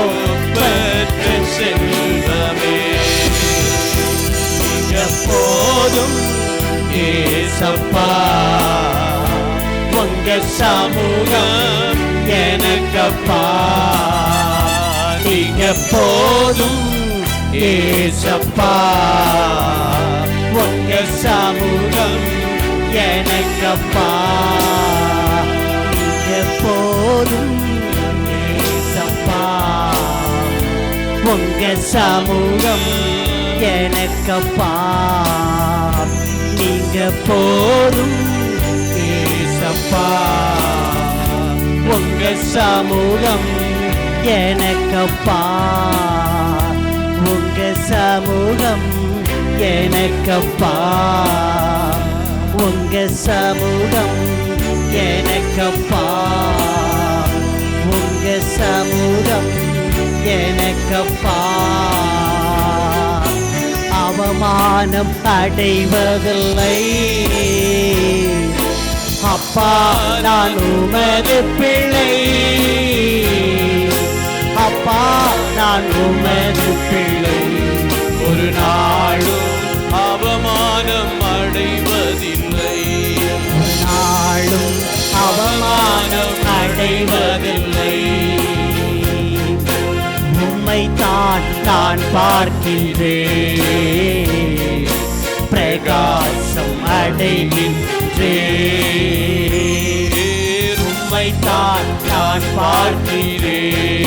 ஒப்பற்ற செல்வமே. எப்போதும் ஏசப்பா, உங்க சமூகம் எனக்கப்பா. நீங்க போதும் ஏசப்பா, உங்க சமூகம் எனக்கப்பா. நீங்க போதும் ஏசப்பா, உங்க சமூகம் எனக்கப்பா. நீங்க போதும் ஏசப்பா, உங்க சமூகம் எனக்கப்பா. உங்க சமூகம் எனக்கப்பா. உங்க சமூகம் எனக்கப்பா. உங்க சமூகம் எனக்கப்பா. அவமானம் அடைவதில்லை அப்பா, நான் உமது பிள்ளை. அப்பா, நான் உமது பிள்ளை. ஒரு நாளும் அவமானம் அடைவதில்லை, ஒரு நாளும் அவமானம் அடைவதில்லை. உம்மைத்தான் நான் பார்க்கின்றேன், பிரகாசம் அடைகின்றேன். உம்மைத்தான் நான் பார்க்கிறேன்,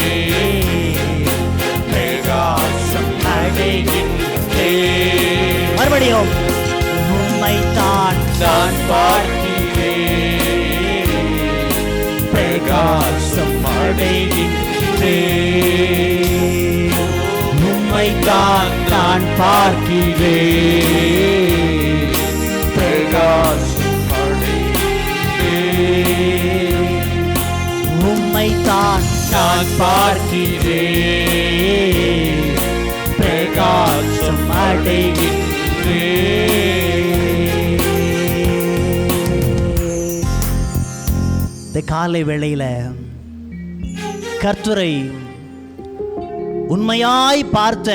பிரகாசம் அடைகின்றேன். மறுபடியும் உம்மைத்தான் நான் பார்க்கிறேன், பிரகாசம் அடைகின்றேன். உம்மைத்தான் நான் பார்க்கிறேன், பிரகாசம் அடைகின்றேன். உம்மைத்தான் நான் பார்க்கிறேன், பிரகாசம் அடைகின்றேன். இந்த காலை வேளையில கர்த்தரை உண்மையாய் பார்த்த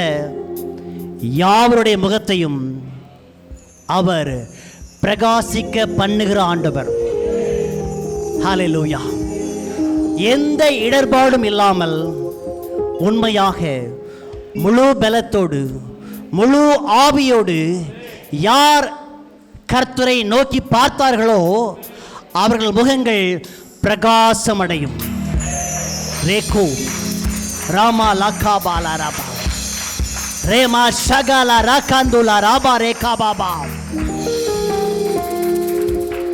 யாவருடைய முகத்தையும் அவர் பிரகாசிக்க பண்ணுகிற ஆண்டவர். ஹல்லேலூயா. எந்த இடர்பாடும் இல்லாமல் உண்மையாக முழு பலத்தோடு முழு ஆவியோடு யார் கர்த்தரை நோக்கி பார்த்தார்களோ அவர்கள் முகங்கள் பிரகாசமடையும். ரேகோ ராமா லாக்கா பாலா ராபா ரேமா ஷகாலா ராகாந்துலா ராபா ரேகா பாபா.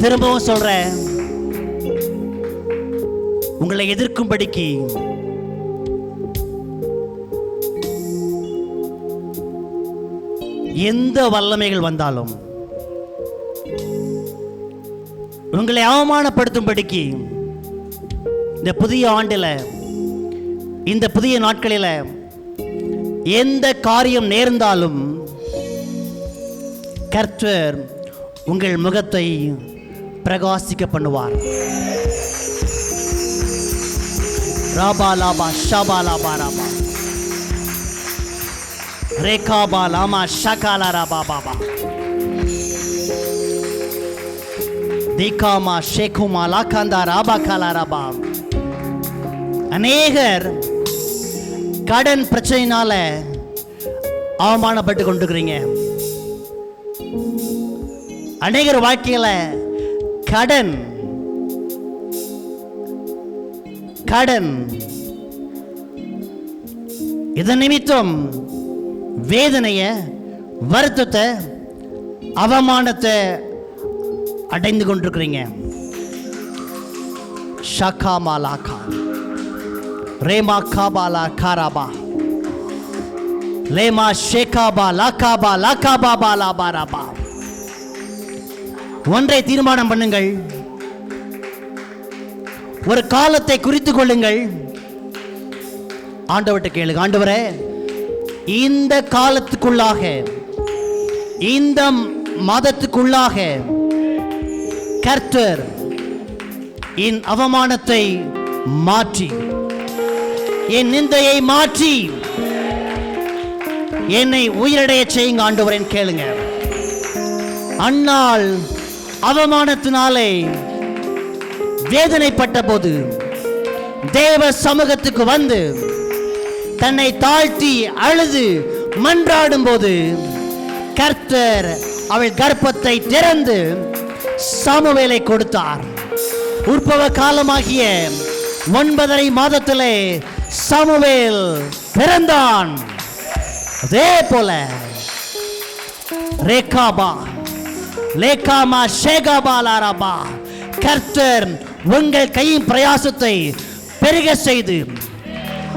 திரும்பவும் சொல்றேன், உங்களை எதிர்க்கும்படிக்கு எந்த வல்லமைகள் வந்தாலும், உங்களை அவமானப்படுத்தும்படிக்கு இந்த புதிய ஆண்டில் இந்த புதிய நாட்களில் எந்த காரியம் நேர்ந்தாலும் கர்த்தர் உங்கள் முகத்தை பிரகாசிக்க பண்ணுவார். ராபா லாபா ஷாபா லாபா ராபா ரேகாபா லாமா ஷகாலா ராபா பாபா தீகாமா ஷேகுமா லாகாந்தா ராபா காலா ராபா. அநேகர் கடன் பிரச்சனையினால அவமானப்பட்டு கொண்டிருக்கிறீங்க. அநேகர் வாழ்க்கையில கடன் இதன் நிமித்தம் வேதனைய, வருத்தத்தை, அவமானத்தை அடைந்து கொண்டிருக்கிறீங்க. ஷகாமா லாகா ரேமா காபாலா காராபா லேமா ஷேகாபா லாகாபா லாகாபா பாலாபா ராபா. ஒன்றை தீர்மானம் பண்ணுங்கள், ஒரு காலத்தை குறித்து கொள்ளுங்கள். ஆண்டவர்கிட்ட கேளுங்க, ஆண்டவரே இந்த காலத்துக்குள்ளாக, இந்த மாதத்துக்குள்ளாக கர்த்தர் என் அவமானத்தை மாற்றி, என் நிந்தையை மாற்றி என்னை உயிரடைய செய்யுங்க ஆண்டவரேன்னு கேளுங்க. அன்னாள் அவமானத்தினாலே வேதனைப்பட்ட போது தேவ சமூகத்துக்கு வந்து தன்னை தாழ்த்தி அழுது மன்றாடும் போது கர்த்தர் அவள் கர்ப்பத்தை திறந்து சாமுவேலை கொடுத்தார். உற்பவ காலமாகிய 9.5 மாதத்திலே சாமுவேல் பிறந்தான். அதே போல ரேகாபா லேகாமா ஷேகாபா லாராபா கர்த்தர் உங்கள் கையின் பிரயாசத்தை பெருக செய்து,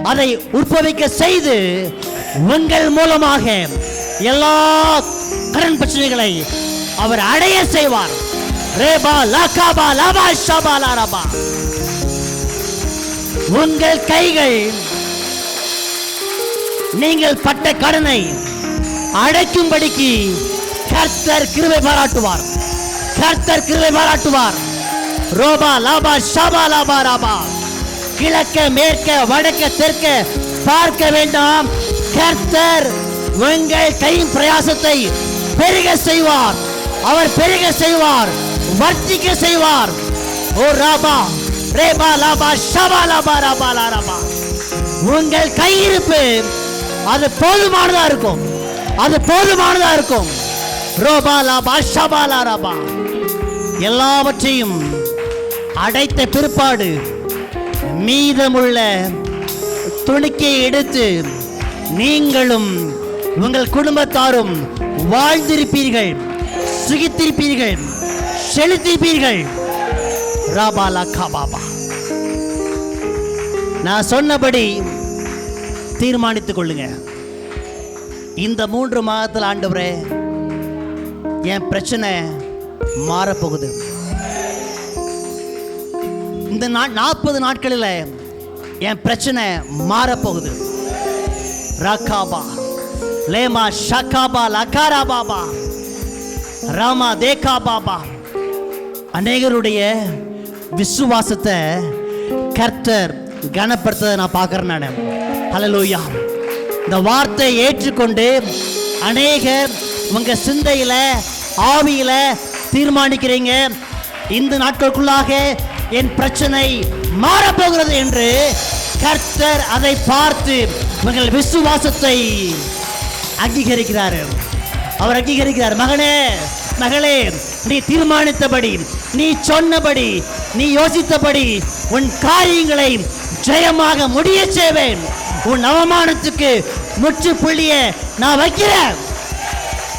அதை உற்பவிக்க செய்து, உங்கள் மூலமாக எல்லா கடன் பிரச்சனைகளை அவர் அடைய செய்வார். ரேபா லாகாபா லாபா ஷாபா லாராபா. உங்கள் கைகள் நீங்கள் பட்ட கடனை அடைக்கும்படிக்கு கர்த்தர் கிருபை பாராட்டுவார். கர்த்தர் கிருபை பாராட்டுவார். ரோபா லாபா ஷாபா லாபா ராபா. கிழக்க மேற்க வடக்க தெற்க பார்க்க வேண்டாம். கர்த்தர் உங்கள் கையின் பிரயாசத்தை பெருக செய்வார். அவர் பெருக செய்வார், வர்த்திக்க செய்வார். ஓ ராபா ரேபா லாபா ஷாபா லாபா ராபா லாராபா. உங்கள் கையிருப்பு அது போதுமானதா இருக்கும், அது போதுமானதா இருக்கும். ரோபா லாபா ஷாபா லாராபா. எல்லாவற்றையும் அடைத்த பிற்பாடு மீதமுள்ள துணிக்கையை எடுத்து நீங்களும் உங்கள் குடும்பத்தாரும் வாழ்ந்திருப்பீர்கள், சுகித்திருப்பீர்கள், செலுத்திருப்பீர்கள். ராபாலா காபாபா. நான் சொன்னபடி தீர்மானித்துக் கொள்ளுங்க. இந்த 3 மாதத்தில் ஆண்டவரே என் பிரச்சனை மாறப்போகுது. இந்த 40 நாட்களில் என் பிரச்சனை மாறப்போகுது. ராகாபா லேமா ஷகாபா லகாரா பாபா ராமா தேகா பாபா. அநேகருடைய விசுவாசத்தை கர்த்தர் கனப்படுத்ததை நான் பார்க்கிறேன். நான் ஹல்லேலூயா. இந்த வார்த்தையை ஏற்றுக்கொண்டு அநேகர் உங்க சிந்தையில ஆவியில தீர்மானிக்கிறீங்க, இந்த நாட்களுக்குள்ளாக என் பிரச்சனை மாறப்போகிறது என்று. கர்த்தர் அதை பார்த்து உங்கள் விசுவாசத்தை அங்கீகரிக்கிறார். அவர் அங்கீகரிக்கிறார். மகனே மகளே, நீ தீர்மானித்தபடி, நீ சொன்னபடி, நீ யோசித்தபடி உன் காரியங்களை ஜெயமாக முடிய செய்வேன். உன் அவமானத்துக்கு முற்றுப்புள்ளிய நான் வைக்கிறேன்.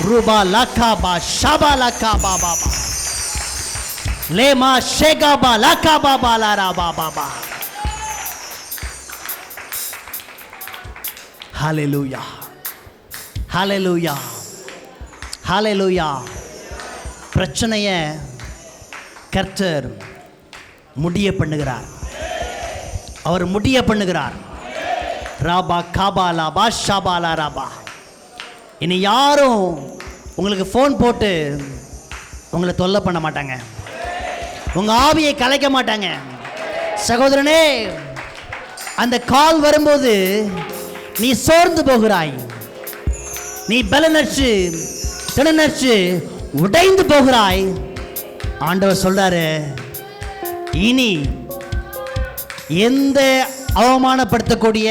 ரூபா லகாபா ஷாபா லகாபா பாபா லேமா ஷேகாபா லகாபா பாலாராபா பாபா. ஹல்லேலூயா, ஹல்லேலூயா, ஹல்லேலூயா. பிரச்சனைய கர்த்தர் முடிய பண்ணுகிறார். அவர் முடிய பண்ணுகிறார். ராபா காபாலா பாஷாபாலா ராபா. இனி யாரும் உங்களுக்கு ஃபோன் போட்டு உங்களை தொல்லை பண்ண மாட்டாங்க, உங்கள் ஆவியை கலைக்க மாட்டாங்க. சகோதரனே, அந்த கால் வரும்போது நீ சோர்ந்து போகிறாய், நீ பலனற்று திடனற்று உடைந்து போகிறாய். ஆண்டவர் சொல்றாரு, இனி எந்த அவமானப்படுத்தக்கூடிய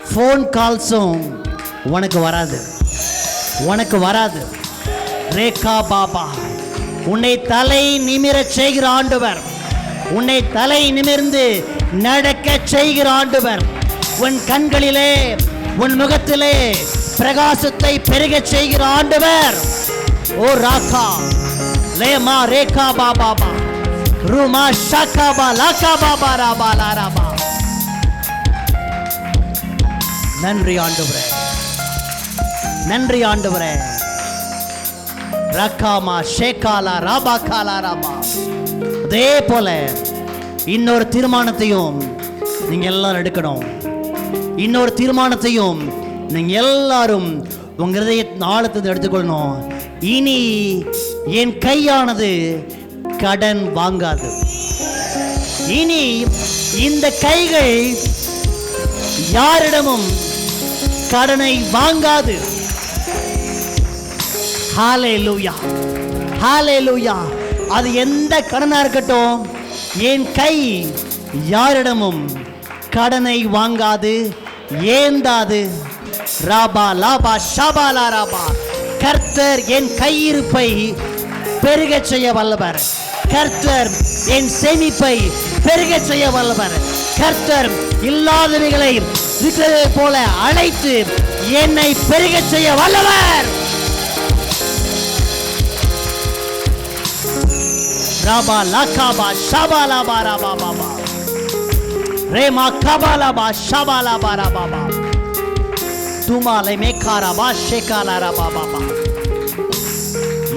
ஃபோன் கால்ஸும் உனக்கு வராது, உனக்கு வராது. ரேகா பாபா, உன்னை தலை நிமிரச் செய்கிற ஆண்டவர், உன்னை தலை நிமிர்ந்து நடக்க செய்கிற ஆண்டவர், உன் கண்களிலே உன் முகத்திலே பிரகாசத்தை பெருகச் செய்கிற ஆண்டவர். ஓ ராகா லேமா ரேகா பாபா ரூமா ஷாகாபா லாகா பாபா ராபா லாராபா. நன்றி ஆண்டவரே, நன்றி ஆண்டவரே. ரக்காமா ஷேகாலா ராபா காலா ராபா. அதே போல இன்னொரு தீர்மானத்தையும் நீங்க எல்லாரும் எடுக்கணும். இன்னொரு தீர்மானத்தையும் நீங்க எல்லாரும் உங்க இதய ஆழத்தை எடுத்துக்கொள்ளணும். இனி என் கையானது கடன் வாங்காது. இனி இந்த கைகள் யாரிடமும் கடனை வாங்காது. ஹல்லேலூயா, ஹல்லேலூயா. அது எந்த கடனா இருக்கட்டும், என் கை யாரிடமும் கடனை வாங்காது, ஏந்தாது. ராபா லாபா ஷாபாலா ராபா. கர்த்தர் என் கையிருப்பை பெருகச் செய்ய வல்லவர். கர்த்தர் என் சேமிப்பை பெருகச் செய்ய வல்லவர். கர்த்தர் இல்லாதவைகளை இருக்கிறதை போல அழைத்து என்னை பெருகச் செய்ய வல்லவர். ராபா லாகாபா ஷாபாலாபா ராபா பாபா ரேமா காபாலாபா ஷாபாலாபா ராபா துமாலை மேகாராபா ஷேகாலா ராபா பாபா.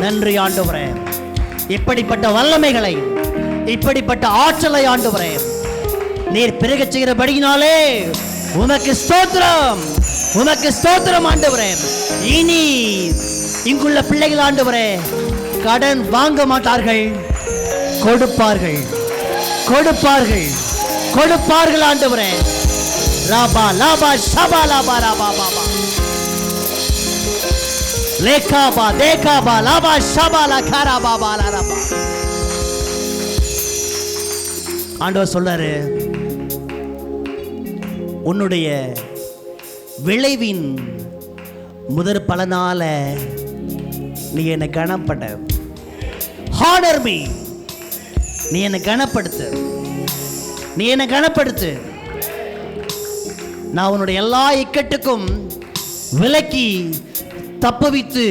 நன்றி ஆண்டவரே, இப்படிப்பட்ட வல்லமைகளை, இப்படிப்பட்ட ஆற்றலை ஆண்டவரே நீர் பெருகச் செய்கிறபடியினாலே உமக்கு ஸ்தோத்திரம், உமக்கு ஸ்தோத்திரம் ஆண்டவரே. இனி இங்குள்ள பிள்ளைகள் ஆண்டவரே கடன் வாங்க மாட்டார்கள், கொடுப்பார்கள், கொடுப்பார்கள், கொடுப்பார்கள் ஆண்டவரே. ராபா லாபா ஷபா லாபா ராபா பாபா லேகாபா தேகாபா லாபா ஷபா லகாரா பாபா லாரபா. ஆண்டவர் சொல்றாரு, உன்னுடைய விளைவின் முதற் பலனால நீ என்னை கனப்பட. ஹானர் மீ, நீ என்னை கனப்படுத்து, நீ என்னை கனப்படுத்து. நான் உன்னுடைய எல்லா இக்கட்டுக்கும் விலக்கி தப்புவித்து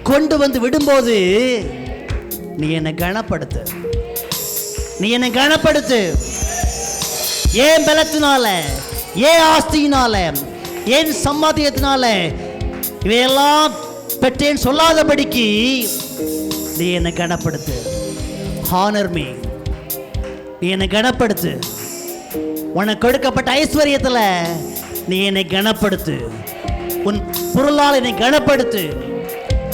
கொண்டு வந்து விடும்போது நீ என்னை கனப்படுத்து, நீ என்னை கனப்படுத்து. ஏன் பலத்தினால, ஏன் ஆஸ்தியினால, ஏன் சம்பாத்தியத்தினால இவையெல்லாம் பெற்றேன் சொல்லாதபடிக்கு நீ என்னை கனப்படுத்து. ஹானர் மீ, நீ என்னை கனப்படுத்து. உனக்கு கொடுக்கப்பட்ட ஐஸ்வர்யத்தில் நீ என்னை கனப்படுத்து, உன் பொருளால் என்னை கனப்படுத்து.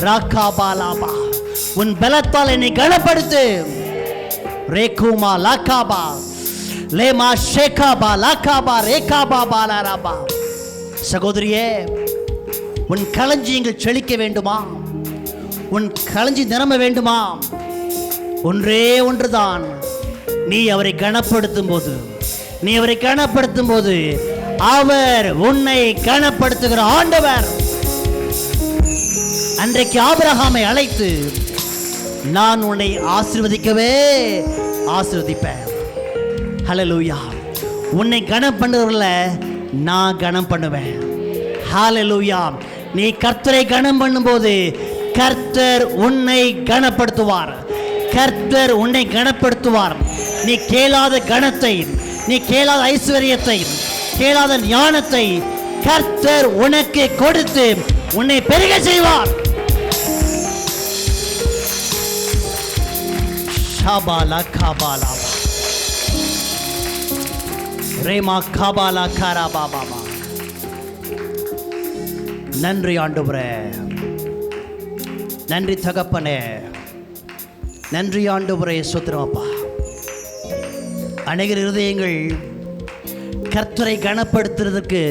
ராகாபா லாபா, உன் பலத்தால் என்னை கனப்படுத்து. ரேகுமா லாகாபா லேமா ஷேகாபா லாகாபா ரேகாபா பாலாராபா. சகோதரியே, உன் களஞ்சியங்கள் செழிக்க வேண்டுமா? உன் களஞ்சி நிரம்ப வேண்டுமா? ஒன்றே ஒன்றுதான், நீ அவரை கனப்படுத்தும் போது, நீ அவரை கனப்படுத்தும் போது அவர் உன்னை கனப்படுத்துகிற ஆண்டவர். அன்றைக்கு ஆபிரகாமை அழைத்து, நான் உன்னை ஆசீர்வதிக்கவே ஆசீர்வதிப்பேன். ஹல்லேலூயா. உன்னை கனம் பண்ணுறதுல நான் கனம் பண்ணுவேன். ஹல்லேலூயா. நீ கர்த்தரை கனம் பண்ணும்போது கர்த்தர் உன்னை கனப்படுத்துவார், கர்த்தர் உன்னை கனப்படுத்துவார். நீ கேளாத கனத்தை, நீ கேளாத ஐஸ்வர்யத்தை, கேளாத ஞானத்தை கர்த்தர் உனக்கு கொடுத்து உன்னை பெருக செய்வார். ஷாபாலா காபாலா. ரேமா காபாலா காரா பாபா. நன்றி ஆண்டவரே, நன்றி தகப்பனே, நன்றி ஆண்டவரே. ஸ்தோத்திரமப்பா. அநேகர் இருதயங்கள் கர்த்தரை கனப்படுத்துறதுக்கு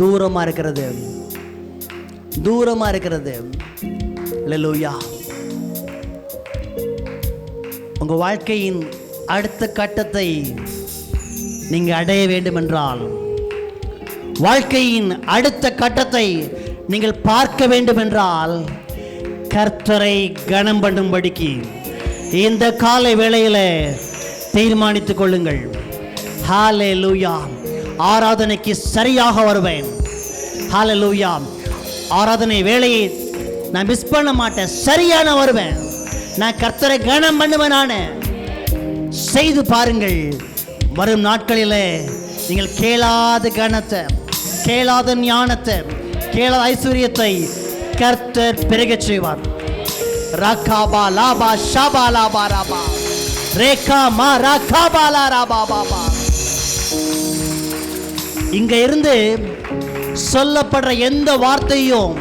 தூரமாக இருக்கிறது, தூரமாக இருக்கிறது. அல்லேலூயா. உங்கள் வாழ்க்கையின் அடுத்த கட்டத்தை நீங்கள் அடைய வேண்டும் என்றால், வாழ்க்கையின் அடுத்த கட்டத்தை நீங்கள் பார்க்க வேண்டும் என்றால், கர்த்தரை கனம் பண்ணும்படிக்கு இந்த காலை வேளையில் தீர்மானித்துக் கொள்ளுங்கள். ஹல்லேலூயா. ஆராதனைக்கு சரியாக வருவேன். ஹல்லேலூயா. ஆராதனை வேளையை நான் மிஸ் பண்ண மாட்டேன், சரியான வருவேன். நான் கர்த்தரை கனம் பண்ணுவேன். நான் செய்து பாருங்கள். வரும் நாட்களில் நீங்கள் கேளாத கனத்தை, கேளாத ஞானத்தை, கேளாத ஐஸ்வர்யத்தை கர்த்தர் பெருகச் செய்வார். ரகாபா லாபா ஷபா லாபா ராபா ரேகா மா ரகாபா லா ராபா பாபா. இங்க இருந்து சொல்லப்படுற எந்த வார்த்தையும்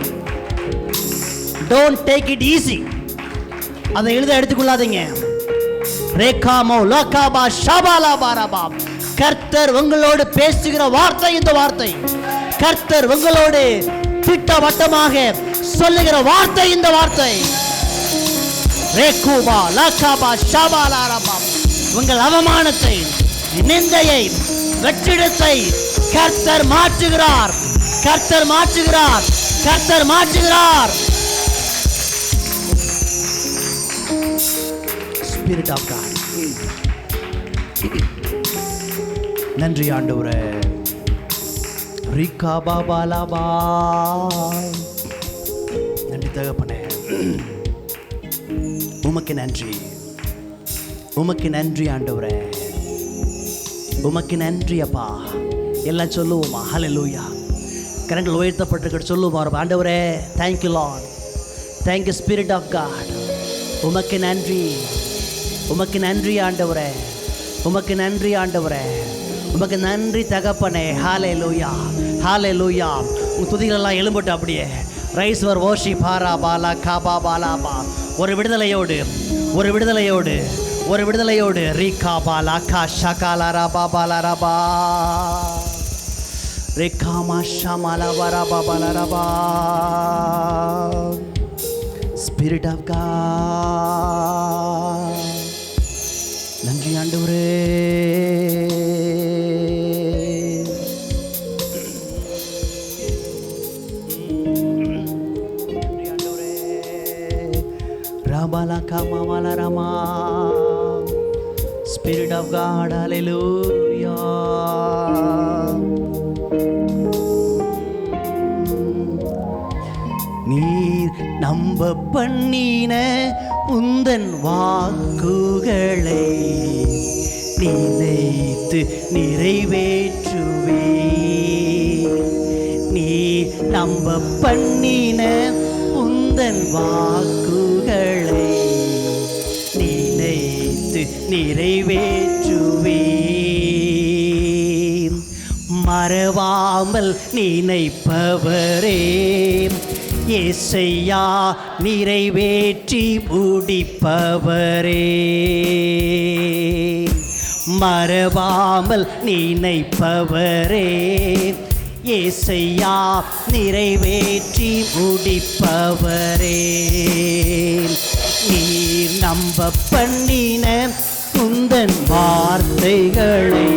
டோன்ட் டேக் இட் ஈஸி. அதை எழுத எடுத்துக்கொள்ளாதீங்க. ரேகாமோ லோகாபா ஷபாலா பாரபா. கர்த்தர் உங்களோடு பேசுகிற வார்த்தை இந்த வார்த்தை. கர்த்தர் உங்களோடு திட்டவட்டமாக சொல்லுகிற வார்த்தை இந்த வார்த்தை. ரேகுபா லகாபா ஷபாலா ரபா. உங்கள் அவமானத்தை, நிந்தையை, வெற்றிடத்தை கர்த்தர் மாற்றுகிறார். கர்த்தர் மாற்றுகிறார். கர்த்தர் மாற்றுகிறார். Spirit of God. நன்றி ஆண்டவரே. ரிகா பாபா லாபா. நன்றி தகப்பனே. உமக்கு நன்றி, உமக்கு நன்றி ஆண்டவரே, உமக்கு நன்றி அப்பா. எல்லாம் சொல்லுவோமா? ஹல்லேலூயா. கரங்கள் உயர்த்தப்பட்டிருக்க சொல்லுவோம். ஆண்டவரே, thank you Lord, thank you spirit of God. உமக்கு நன்றி, உமக்கு நன்றி ஆண்டவரே, உமக்கு நன்றி ஆண்டவரே, உமக்கு நன்றி தகப்பனே. ஹல்லேலூயா, ஹல்லேலூயா. உங்கள் துதிகளெல்லாம் எழும்பட்டு அப்படியே ரைஸ் வர் வர்ஷிப் ஹாரா பாலா காபா பாலாபா. ஒரு விடுதலையோடு, ஒரு விடுதலையோடு, ஒரு விடுதலையோடு ரீகா பாலா கா ஷகாலா ராபா பாலா ராபா ரேகா மா ஷமாலா வரபா பாலா ராபா. Spirit of God. நன்றி ஆண்டவரே. நன்றி ஆண்டவரே. ராபாலா காமாவாலா ராமா. Spirit of God. ஹல்லேலூயா. நீர் நம்ப பண்ணின உந்தன் வாக்குகளை நினைத்து நிறைவேற்றுவே. நீ நம்ப பண்ணின உந்தன் வாக்குகளை நினைத்து நிறைவேற்றுவே. மறவாமல் நினைப்பவரே ஏசையா, நிறைவேற்றி முடிப்பவரே. மறவாமல் நினைப்பவரே ஏசையா, நிறைவேற்றி முடிப்பவரே. நீர் நம்ப பண்ணின உந்தன் வார்த்தைகளை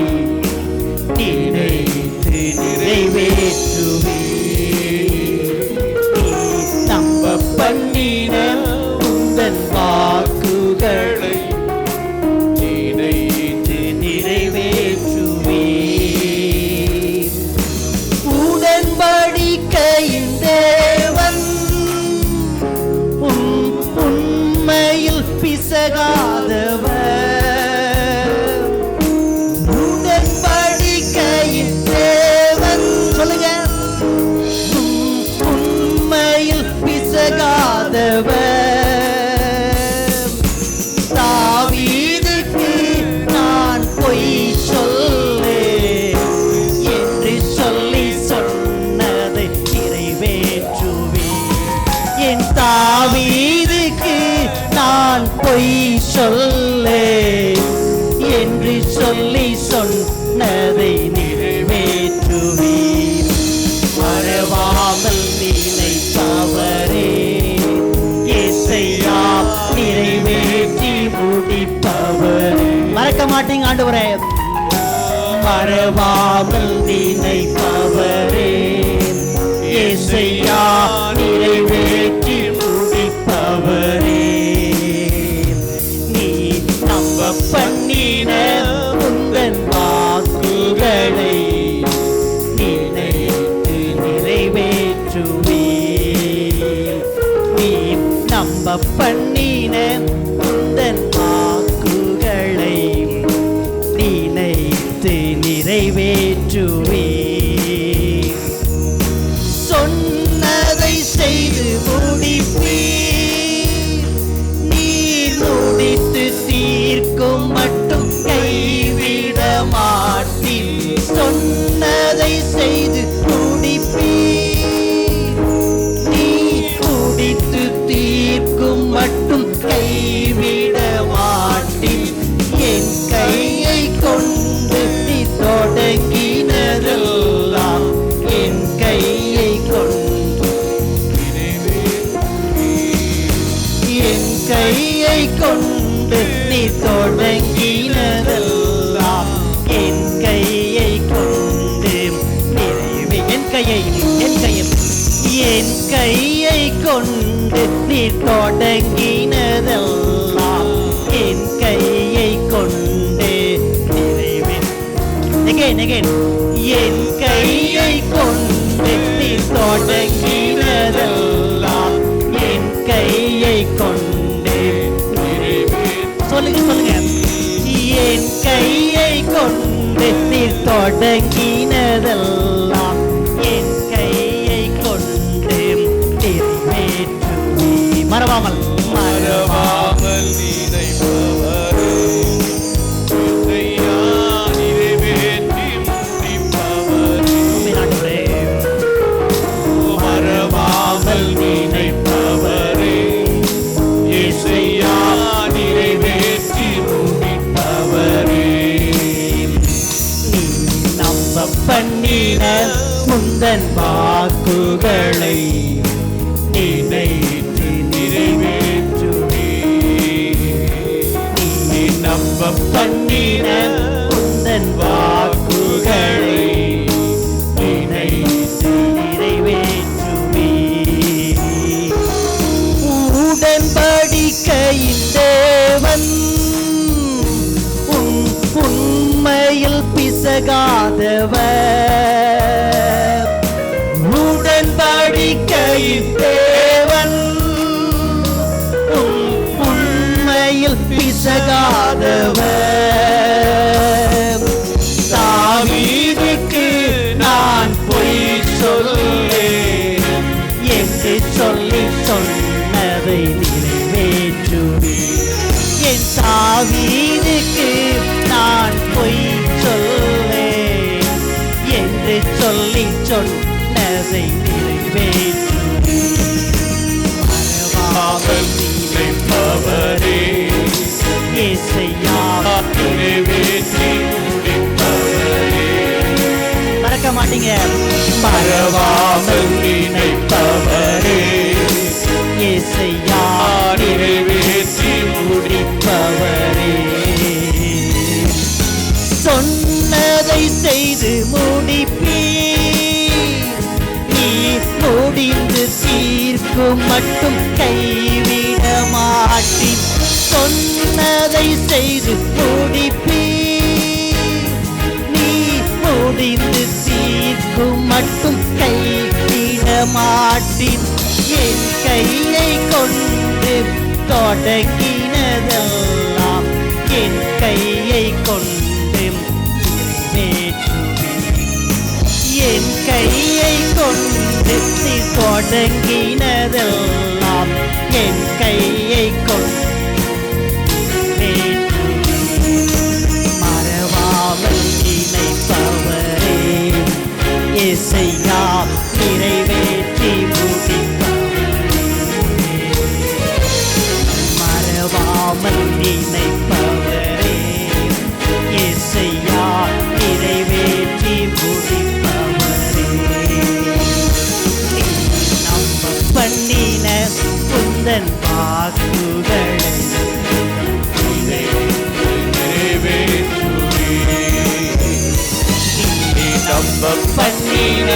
நினைத்து நிறைவேற்றுவே. நம்ப பண்ணின உந்தன் வாக்குகளை நினைத்து நிறைவேற்றுவே. உடன்படிக்கையின் தேவன் உண்மையில் பிசகாதவர். உடன்படிக்கையின் தேவன் சொல்லுங்க, உண்மையில் பிசகாதவர். தாவீதுக்கு நான் பொய் சொல்லேன், பொய் சொல்லே என்று சொல்லி சொன்னதை நிறைவேற்றுவீர். மறவாமல் நினைப்பவரே இயேசையா நிறைவேற்றி முடிப்பவரே. மறக்க மாட்டீங்க ஆண்டவரே. மறவாமல் நினைப்பவரே இயேசையா நிறைவேற்றி முடிப்பவரே. நீ நம்ப பண்ணின உந்தன் வாக்குகளை நினைத்து நிறைவேற்றுவீர். நீ நம்ப பண்ணின உந்தன் வாக்குகளை நினைத்து நிறைவேற்றுவீர். சொன்னதை செய்து முடிப்பீர். நீர் முடித்து தீர்க்கும் மட்டும் கைவிட மாட்டீர். சொன்னதை செய்து முடிப்பீர். நீர் முடித்து தீர்க்கும் மட்டும் கைவிட மாட்டீர். என் கையை கொண்டு நீ தொடங்கினதெல்லாம் என் கையை கொண்டு என் கையை கொண்டு நீ தொடங்கினதெல்லாம் என் கையை கொண்டு நிறைவே என் கையை கொண்டு நீ தொடங்கினதெல்லாம் என் கையை கொண்டு நிறைவே. Again. என் கையை கொண்டு நீ தொடங்கினதெல்லாம் என் கையை கொண்டு நிறைவே. சொல்லுங்க. என் கையை கொண்டு நீ தொடங்கினதெல்லாம் என் கையை கொண்டு நிறைவேற்றுவே. மறவாமல் நினைப்பவரே இயேசையா நிறைவேற்றி முடிப்பவரே. மறவாமல் நினைப்பவரே இயேசையா நிறைவேற்றி முடிப்பவரே. நீ நம்ப பண்ணின முந்தன் வாக்குகளை நினைத்து நிறைவேற்றுவீர். நீ நம்ப பண்ணின முந்தன் வாக்குகளை நினைத்து நிறைவேற்றுவீர். உடன்படிக்கையின் தேவன் உண்மையில் பிசகாதவர். உடன்படிக்கையின் தேவன் உண்மையில் பிசகாதவர். தாவீதுக்கு நான் பொய் சொல்லேன் என்று சொல்லி சொன்னதை நிறைவேற்றுவீர். என் தாவீதுக்கு நான் பொய் சொல்லேன் என்று சொல்லி சொன்னதை நிறைவேற்றுவீர். மறவாமல் நினைப்பவரே இயேசையா நிறைவேற்றி முடிப்பவரே. மறக்க மாட்டீங்க. மறவாமல் நினைப்பவரே இயேசையா நிறைவேற்றி முடிப்பவரே. சொன்னதை செய்து முடிப்பீர். நீ முடிந்து தீர்க்கும் மட்டும் கைவிட மாட்டீர். சொன்னதை செய்து முடிப்பீர். நீ முடிந்து தீர்க்கும் மட்டும் கைவிட மாட்டீர். என் கையை கொண்டு தொடங்கினதெல்லாம் என் கையை கொண்டு என் கையை கொண்டு நீ தொடங்கினதெல்லாம் என் கையை கொண்டு மறவாமல் நினைப்பவரே இயேசையா நிறைவேற்றி முடிப்பவரே. மறவாமல் நினைப்பவரே இயேசையா நிறைவேற்றி முடிப்பவரே நம்ப பண்ணின உந்தன் வாக்குகளை நம்ப பண்ணின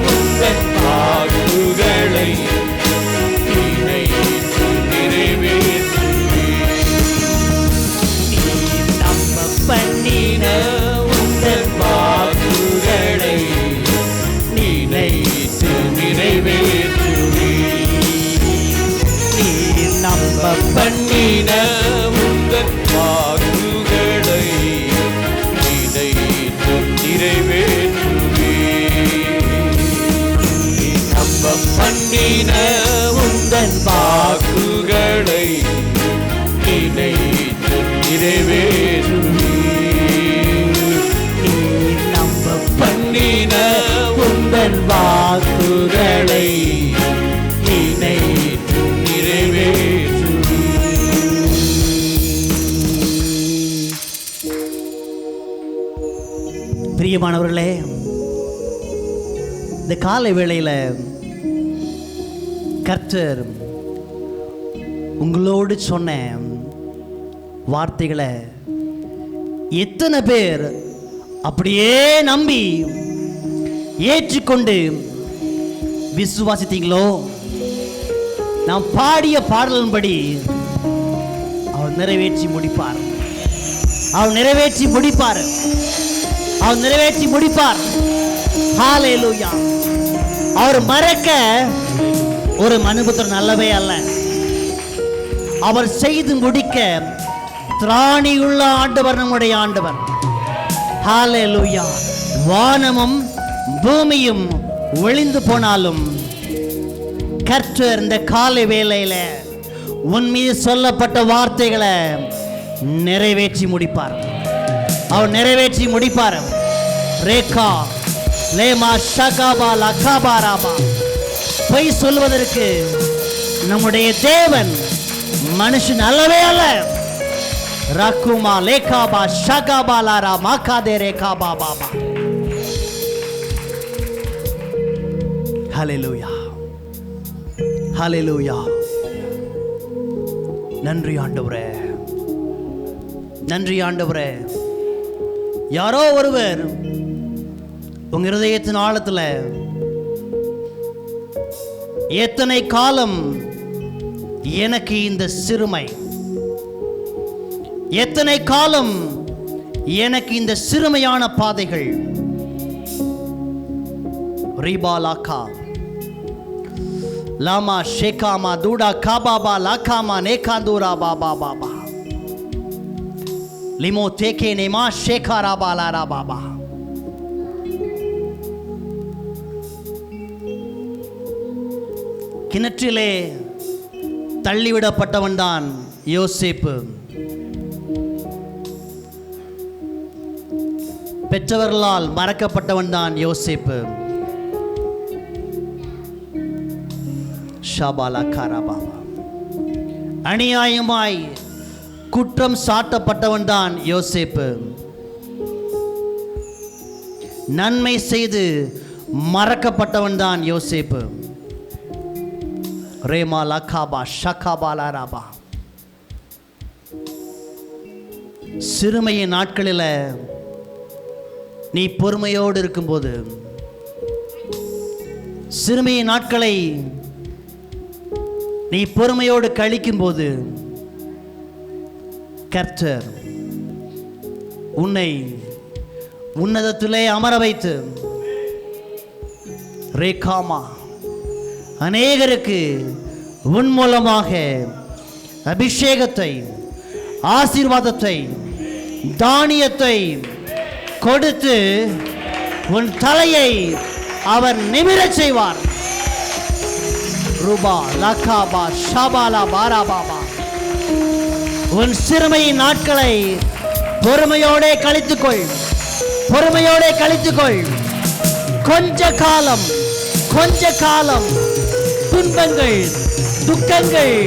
உந்தன் வாக்குகளை நினைத்து நிறைவேற்றுவீர். நம்ப பண்ணின உந்தன் வாக்குகளை நினைத்து நிறைவேற்றுவீர். நம்ப பண்ணின உந்தன் வாக்குகளை நினைத்து நிறைவேற்றுவீர். நம்ப பண்ணின உந்தன் வாக்குகளை நினைத்து நிறைவேற்றுவீர். நம்ப பண்ணின உந்தன் வாக்குகளை நினைத்து நிறைவேற்றுவீர். பிரியமானவர்களே, இந்த காலை வேளையில கர்த்தர் உங்களோடு சொன்ன வார்த்தைகளை எத்தனை பேர் அப்படியே நம்பி ஏற்றுக்கொண்டு விசுவாசித்தீங்களோ? நாம் பாடிய பாடலின்படி அவர் நிறைவேற்றி முடிப்பார். அவர் நிறைவேற்றி முடிப்பார். அவர் நிறைவேற்றி முடிப்பார். ஹalleluya. அவர் மறக்க ஒரு மனுபுத்திரன் நல்லவே அல்ல. அவர் செய்து முடிக்க திராணியுள்ள ஆண்டவர் நம்முடைய ஆண்டவர். ஹalleluya. வானமும் பூமியும் ஒளிந்து போனாலும் கர்த்தர் இந்த காலை வேளையில உன் மீது சொல்லப்பட்ட வார்த்தைகளை நிறைவேற்றி முடிப்பார். அவர் நிறைவேற்றி முடிப்பார். ரேகா லேமா ஷகாபா லகாபாராபா. பொய் சொல்வதற்கு நம்முடைய தேவன் மனுஷன் அல்லவே அல்ல. ரகுமா லேகாபா ஷகாபா லாரா மாகாதே ரேகாபா பாபா. ஹalleluya. ஹalleluya. நன்றி ஆண்டவரே, நன்றி ஆண்டவரே. யாரோ ஒருவர் உங்க இருதயத்தின் ஆழத்துல எத்தனை காலம் எனக்கு இந்த சிறுமை, எத்தனை காலம் எனக்கு இந்த சிறுமையான பாதைகள், ரிபாலாக்கா லாமா ஷேகாமா தூடா காபாபா லாகாமா நேகாந்தூரா பாபா பாபா லிமோ தேகே நேமா ஷேகாரா பாலாரா பாபா. கிணற்றிலே தள்ளிவிடப்பட்டவன் தான் யோசேப்பு. பெற்றவர்களால் மறக்கப்பட்டவன் தான் யோசேப்பு. ஷபாலா காராபா. அநியாயமாய் குற்றம் சாட்டப்பட்டவன் தான் யோசேப்பு. நன்மை செய்து மறக்கப்பட்டவன் தான் யோசேப்பு. ரேமா லகாபா ஷகாபாலா ராபா. சிறுமையின் நாட்களில் நீ பொறுமையோடு இருக்கும்போது, சிறுமையின் நாட்களை நீ பொறுமையோடு கழிக்கும்போது கர்த்தர் உன்னை உன்னதத்திலே அமர வைத்து ரேகாமா அநேகருக்கு உன் மூலமாக அபிஷேகத்தை, ஆசீர்வாதத்தை, தானியத்தை கொடுத்து உன் தலையை அவர் நிமிரச் செய்வார். ரூபா லகாபா ஷபாலா பாரா பாபா. உன் சிறுமையின் நாட்களை பொறுமையோடே கழித்துக்கொள், பொறுமையோடே கழித்துக்கொள். கொஞ்ச காலம் துன்பங்கள், துக்கங்கள்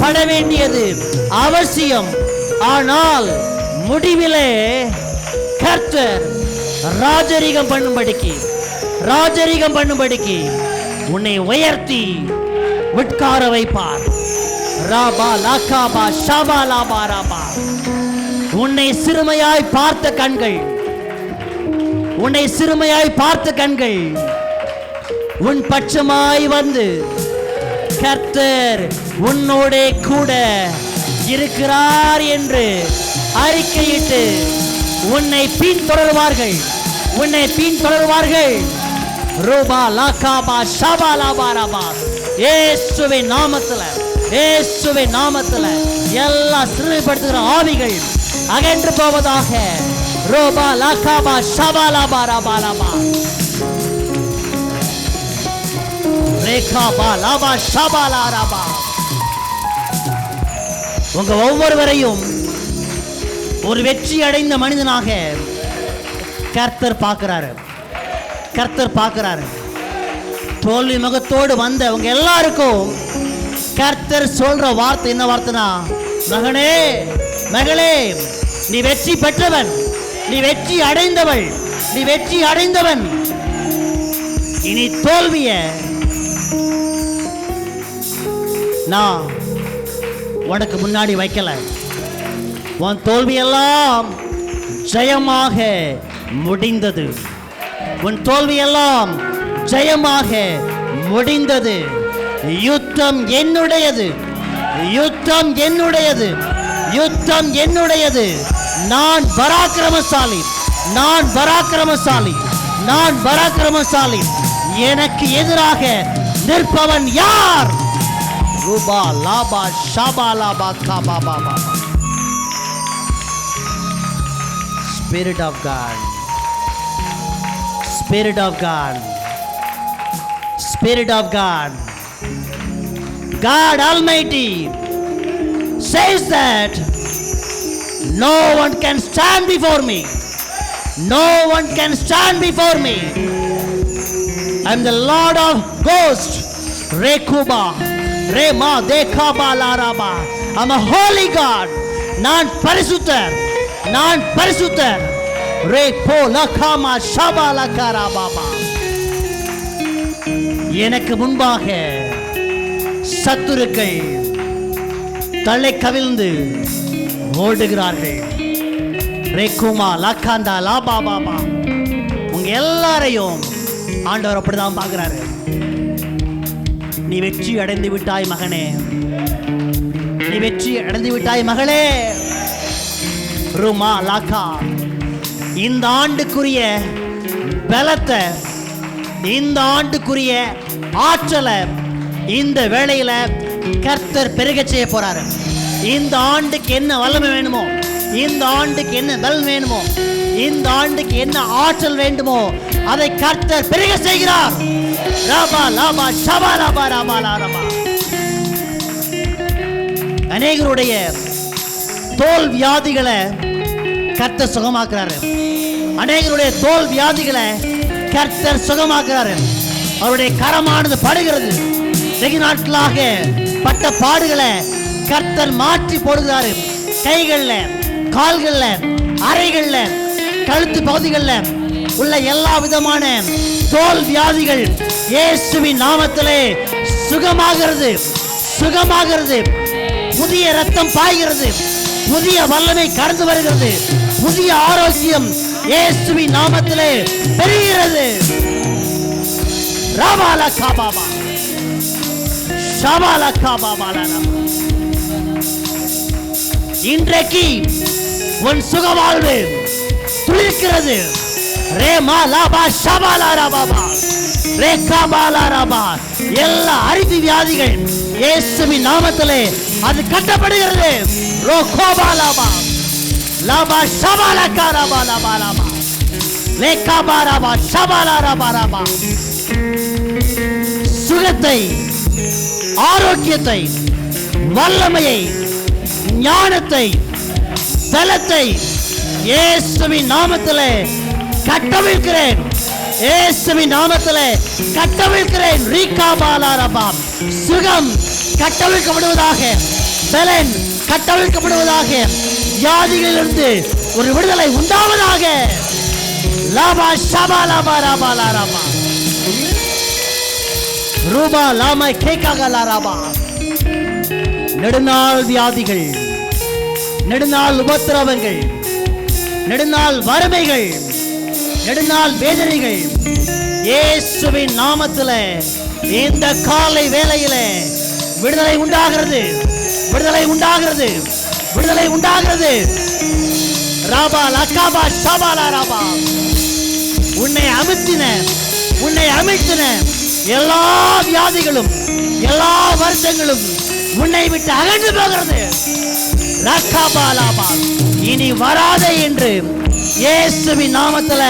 பட வேண்டியது அவசியம். ஆனால் முடிவிலே கர்த்தர் ராஜரீகம் பண்ணும்படிக்கு உன்னை உயர்த்தி உட்கார வைப்பார். ராபா லாகாபா ஷாபா லாபா ராபா. உன்னை சிறுமையாய் பார்த்த கண்கள் உன் பட்சமாய் வந்து கர்த்தர் உன்னோட கூட இருக்கிறார் என்று அறிக்கையிட்டு உன்னை பின்தொடர்வார்கள். ரூபா லாகாபா ஷாபா லாபா ராபா. இயேசுவின் நாமத்துல எல்லா சிறுமைப்படுத்துகிற ஆவிகள் அகன்று போவதாக. ரூபா லாகாபா ஷாபா லாபா ராபா ராபா. ரேகாபா லாபா ஷாபா லா ராபா. உங்க ஒவ்வொருவரையும் ஒரு வெற்றி அடைந்த மனிதனாக கர்த்தர் பார்க்கிறாரு. தோல்வி முகத்தோடு வந்த உங்க எல்லாருக்கும் கர்த்தர் சொல்ற வார்த்தை என்ன வார்த்தைனா, மகளே நீ வெற்றி பெற்றவன், நீ வெற்றி அடைந்தவன். இனி தோல்விய நான் உனக்கு முன்னாடி வைக்கல. உன் தோல்வியெல்லாம் ஜெயமாக முடிந்தது. யுத்தம் என்னுடையது. நான் பராக்கிரமசாலி. எனக்கு எதிராக நிற்பவன் யார்? ரூபா லாபா ஷாபா லாபா காபா பாபா. Spirit of God, God Almighty says that no one can stand before me. I'm the Lord of hosts. Rekuba Rema Dekaba Laraba. I'm a holy God. நான் பரிசுத்தர். ரேபோ லகாமா ஷாபா லகாரா பாபா. எனக்கு முன்பாக சத்துருக்கள் தலை கவிழ்ந்து ஓடுகிறார்கள். ரேகுமா லகாந்தா லாபா பாபா. உங்க எல்லாரையும் ஆண்டவர் அப்படிதான் பார்க்கிறாரு. நீ வெற்றி அடைந்து விட்டாய் மகளே. ருமா லாகா. இந்த ஆண்டுக்குரிய பலத்தை, இந்த ஆண்டுக்குரிய ஆற்றலை இந்த வேளையில கர்த்தர் பெருக செய்ய போறாரு. இந்த ஆண்டுக்கு என்ன வல்லமை வேணுமோ, இந்த ஆண்டுக்கு என்ன பலன் வேணுமோ, இந்த ஆண்டுக்கு என்ன ஆற்றல் வேண்டுமோ அதை கர்த்தர் பெருக செய்கிறார். ராபா லாபா ஷபா லாபா ராபா லாபா. அநேகருடைய தோல் வியாதிகளை கர்த்தர் சுகமாக்குறாரு. அநேகருடைய தோல் வியாதிகளை கர்த்தர் சுகமாக்குறாரு. அவருடைய கரமானது படுகிறது. வெகு நாட்களாக பட்ட பாடுகளை கர்த்தர் மாற்றி போடுகிறாரு. கைகள்ல, கால்கள்ல, அறைகள்ல, கழுத்து பகுதிகள்ல உள்ள எல்லா விதமான தோல் வியாதிகள் இயேசுவின் நாமத்திலே சுகமாகிறது. புதிய ரத்தம் பாய்கிறது. புதிய வல்லமை கடந்து வருகிறது. புதிய ஆரோக்கியம் இயேசுவின் நாமத்திலே பெறுகிறது. ராபாலா காபாபா ஷாபாலா காபாபா. இன்றைக்கு உன் சுக வாழ்வு துளிர்க்கிறது. ரேமா லாபா ஷாபாலா ராபாபா ரேகாபாலா ராபா. எல்லா அரிதி வியாதிகள் இயேசுவின் நாமத்திலே அது கட்டப்படுகிறது. ரோகோபாலாபா லாபா ஷபாலா காராபா லாபா லாபா லேகாபாராபா ஷபாலா ராபா ராபா. சுகத்தை, ஆரோக்கியத்தை, வல்லமையை, ஞானத்தை, பலத்தை இயேசுவின் நாமத்திலே கட்டவிழ்க்கிறேன். இயேசுவின் நாமத்திலே கட்டவிழ்க்கிறேன். ரீகாபாலா ராபா. சுகம் கட்டவிழ்க்கப்படுவதாக, பலன் கட்டவிழ்க்கப்படுவதாக, வியாதிகளிலிருந்து ஒரு விடுதலை உண்டாவதாக. லாபா ஷபா லாபா ராபா லாராபா ரூபா லாமா கேக்காக லாராபா. நெடுநாள் வியாதிகள், நெடுநாள் உபத்திரவங்கள், நெடுநாள் வறுமைகள், நெடுநாள் வேதனைகள் இயேசுவின் நாமத்தில் இந்த காலை வேளையில விடுதலை உண்டாகிறது, விடுதலை உண்டாகிறது, விடுதலை உண்டாகிறது. ராபா லக்காபா ஷபாலா ராபா. உன்னை அமிழ்த்தின, உன்னை அமிழ்த்தின எல்லா வியாதிகளும், எல்லா வருஷங்களும் உன்னை விட்டு அகன்று போகிறது. ரக்காபா லாபா. இனி வராதே என்று இயேசுவின் நாமத்தில்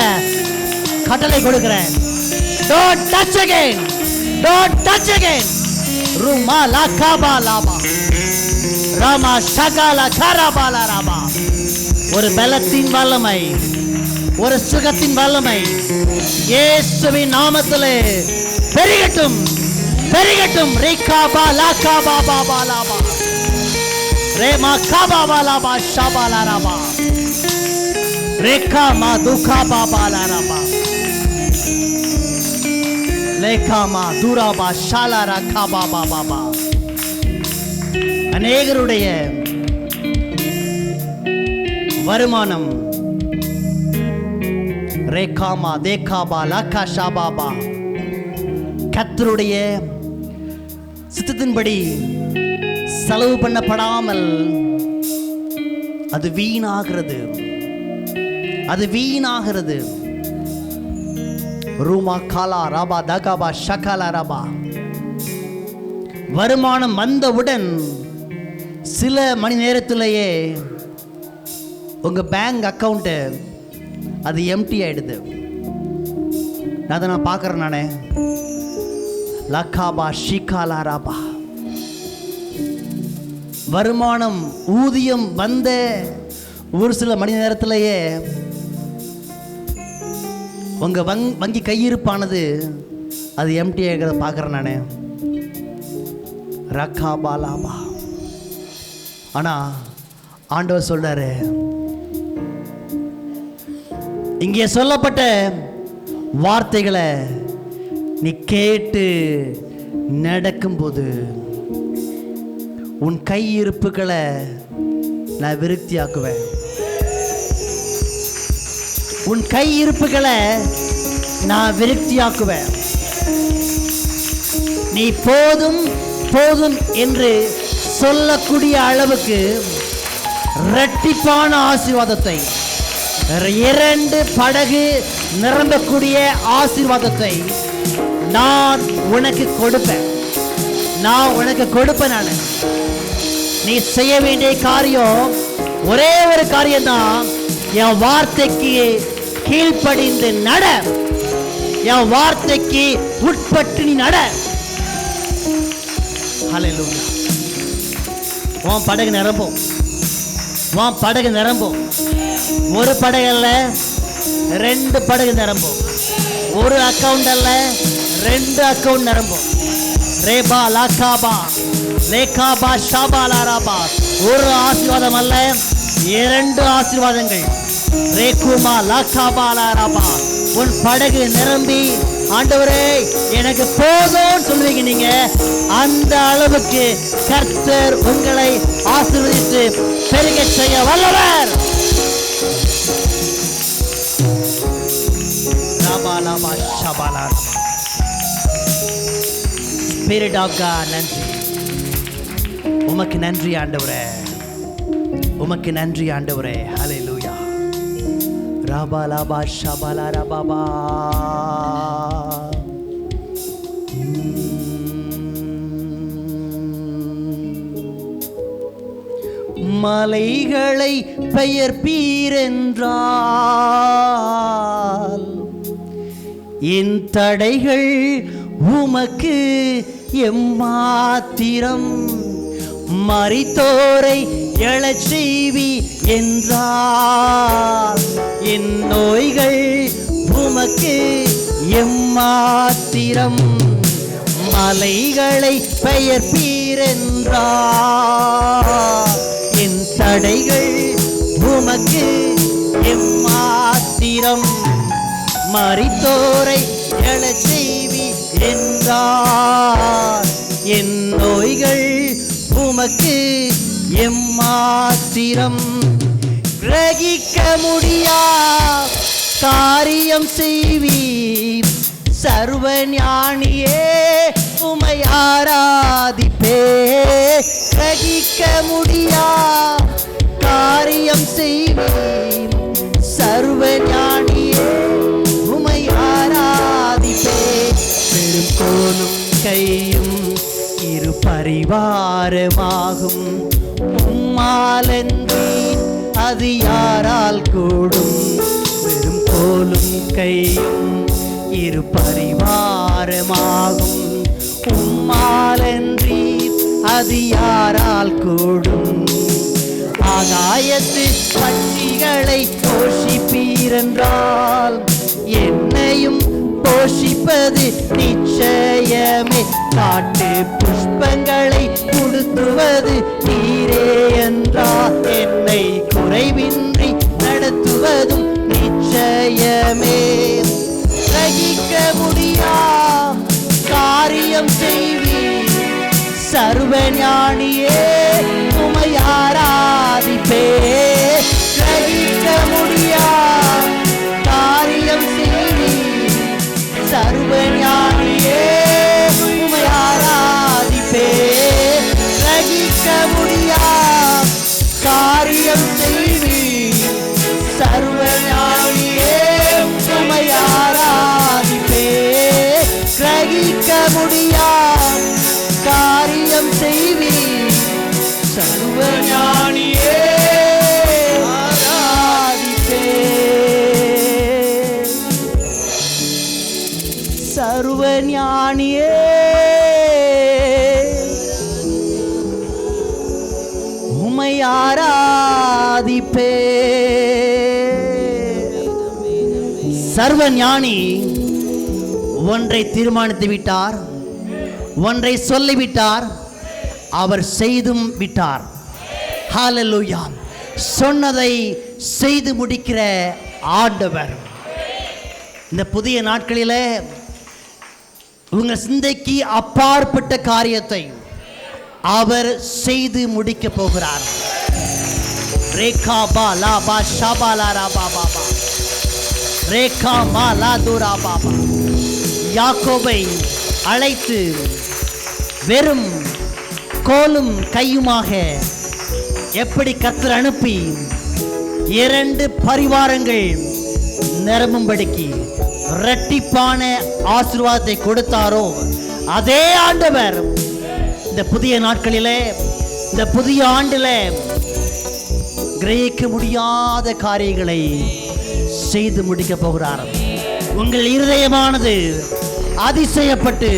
கட்டளை கொடுக்கிறேன். Don't touch again. Don't touch again. Ruma lakaba laba. Rama shakala karabala raba. ஒரு பலத்தின் வல்லமை, ஒரு சுகத்தின் வல்லமை இயேசுவின் நாமத்திலே பெருகட்டும், பெருகட்டும். ரேகாபா லாகாபா பாபா லாபா. ரேமா காபா லாபா ஷபாலா ராபா. ரேகா மா துகா பாபா லாராபா. லேகாமா தூராபா ஷாலாரா காபா பாபா. அநேகருடைய வருமானம் ரேகாமா தேகாபா லாக்கா ஷாபாபா கர்த்தருடைய சித்தத்தின்படி செலவு பண்ணப்படாமல் அது வீணாகிறது, அது வீணாகிறது. ரூமா காலா ராபா தகாபா ஷகாலா ராபா. வருமானம் வந்தவுடன் சில மணி நேரத்திலேயே உங்க பேங்க் அக்கவுண்ட் அது எம்டி ஆயிடுது. அதை நான் பார்க்கறேன். நானே லக்காபா ஷிகாலா ராபா. வருமானம் ஊதியம் வந்த ஒரு சில மணி நேரத்திலேயே உங்க வங்கி கையிருப்பானது அது எம்டி ஆகிறத பார்க்குறேன் நானே. ரக்காபா லாபா. ஆனா ஆண்டவர் சொல்றாரு, இங்கே சொல்லப்பட்ட வார்த்தைகளை நீ கேட்டு நடக்கும்போது உன் கையிருப்புகளை நான் விருத்தியாக்குவேன். உன் கையிருப்புகளை நான் விருத்தியாக்குவேன். நீ போதும் போதும் என்று சொல்லக்கூடிய அளவுக்கு இரட்டிப்பான ஆசீர்வாதத்தை, 2 படகு நிரம்பக்கூடிய ஆசீர்வாதத்தை நான் உனக்கு கொடுப்பேன். நான் உனக்கு கொடுப்பேன். நான் நீ செய்ய வேண்டிய காரியம் ஒரே ஒரு காரியம்தான். என் வார்த்தைக்கு கீழ்ப்படிந்து நட. என் வார்த்தைக்கு உட்பட்டு நீ நட. ஹல்லேலூயா. உன் படகு நிரம்பும், உன் படகு நிரம்பும். ஒரு படகுல 2 படகு நிரம்பும். ஒரு அக்கவுண்ட் அல்ல, 2 அக்கவுண்ட் நிரம்பும். ரேபா லாகாபா லேகாபா ஷாபாலா ராபா. ஒரு ஆசீர்வாதம் அல்ல, 2 ஆசீர்வாதங்கள். ரேகுமா லாகாபாலா ராபா. உன் படகு நிரம்பி ஆண்டவரே எனக்கு போதும் சொல்லுவீங்க. நீங்க அந்த அளவுக்கு கர்த்தர் உங்களை ஆசீர்வதித்து பெருக செய்ய வல்லவர். ராபா லாபா ஷபாலா. ஸ்பிரிட் ஆஃப் காட், நன்றி. உமக்கு நன்றி ஆண்டவரே, உமக்கு நன்றி ஆண்டவரே. ஹல்லேலூயா. ராபா லாபா ஷபாலா ராபாபா. மலைகளை பெயர்ப்பீரென்றால் என் தடைகள் உமக்கு எம்மாத்திரம். மரித்தோரை எழச் செய்வி என்றால் என் நோய்கள் உமக்கு எம்மாத்திரம். மலைகளை பெயர்ப்பீரென்றால் என் தடைகள் உமக்கு எம்மாத்திரம், மரித்தோரை எழச் செய்வி என்றார். என் நோய்கள் உமக்கு எம்மாத்திரம், கிரகிக்க முடியா காரியம் செய்வீர். சர்வ ஞானியே உமை ஆராதிப்பே, கிரகிக்க முடியா காரியம் செய்வீர். சர்வ ஞானியே உமை ஆராதிப்பே. பெரும் கோலும் கையும் இரு பரிவாரமாகும், உம்மாலன்றி அது யாரால் கூடும். பெரும் கோலும் கையும் இரு பரிவாரமாகும், உம்மாலன்றி அது யாரால் கூடும். ஆகாயத்து பட்சிகளை போஷிப்பீரென்றால் என்னையும் போஷிப்பது நிச்சயமே. காட்டு புஷ்பங்களை உடுத்துவது நீரே என்றால் என்னை குறைவின்றி நடத்துவதும் நிச்சயமே. கிரகிக்க முடியா காரியம் செய்வீர். சர்வ ஞானியே உமை ஆராதிப்பே, கிரகிக்க முடியா காரியம் செய்வீர். சர்வ ஞானியே உமை ஆராதிப்பே, கிரகிக்க முடியா காரியம் செய்வீர். சர்வ ஞானியே உமை ஆராதிப்பே, கிரகிக்க முடியா காரியம் செய்வீர். சர்வ ஞானியே ஆராதிப்பே, சர்வ ஞானியே உமை ஆராதிப்பே. சர்வ ஞானி ஒன்றை தீர்மானித்து விட்டார், ஒன்றை சொல்லிவிட்டார், அவர் செய்தும் விட்டார். ஹல்லேலூயா. சொன்னதை செய்து முடிக்கிற ஆண்டவர். இந்த புதிய நாட்களிலே உங்கள் சிந்தைக்கு அப்பாற்பட்ட காரியத்தை அவர் செய்து முடிக்க போகிறார். ரேகா பா லா பா ஷபா லா ரா பா பா பா, ரேகா மா லா துரா பா பா. யாக்கோபை அழைத்து வெறும் கோலும் கையுமாக எப்படி கர்த்தர் அனுப்பி 2 பரிவாரங்கள் நிரம்பும்படிக்கு இரட்டிப்பான ஆசீர்வாதத்தை கொடுத்தாரோ அதே ஆண்டவர் இந்த புதிய நாட்களிலே, இந்த புதிய ஆண்டிலே கிரகிக்க முடியாத காரியங்களை செய்து முடிக்க போகிறார். உங்கள் இருதயமானது அதிசயப்பட்டு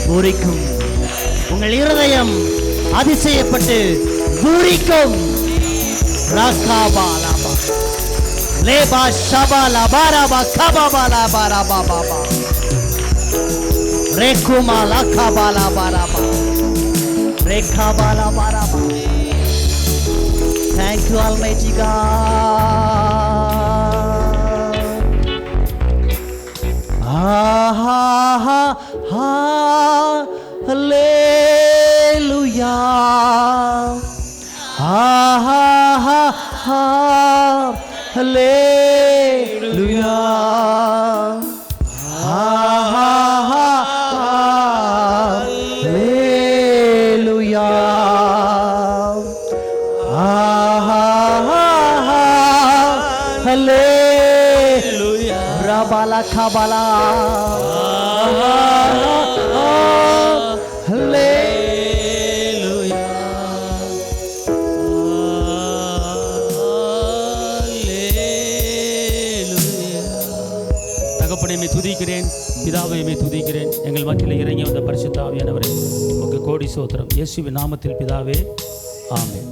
பூரிக்கும். உங்கள் இருதயம் அதிசயப்பட்டு பூரிக்கும். ராகாபாலாபா லேபா ஷபாலாபாராபா கபாபாலாபாராபாபா ரேகுமா லகாபாலாபாராபா ரேகாபாலாபாராபா. Thank you, Almighty God. Ha ha ha, hallelujah. Ha ha ha ha, hallelujah. Ha ha ha ha, hallelujah. Ha ha ha ha, hallelujah. Rabala kabala, hallelujah. தகப்பனை துதிக்கிறேன், பிதாவை துதிக்கிறேன். எங்கள் மத்தியில் இறங்கி வந்த பரிசுத்த ஆவியானவரே உமக்கு கோடி ஸ்தோத்திரம். இயேசுவின் நாமத்தில் பிதாவே, ஆமென்.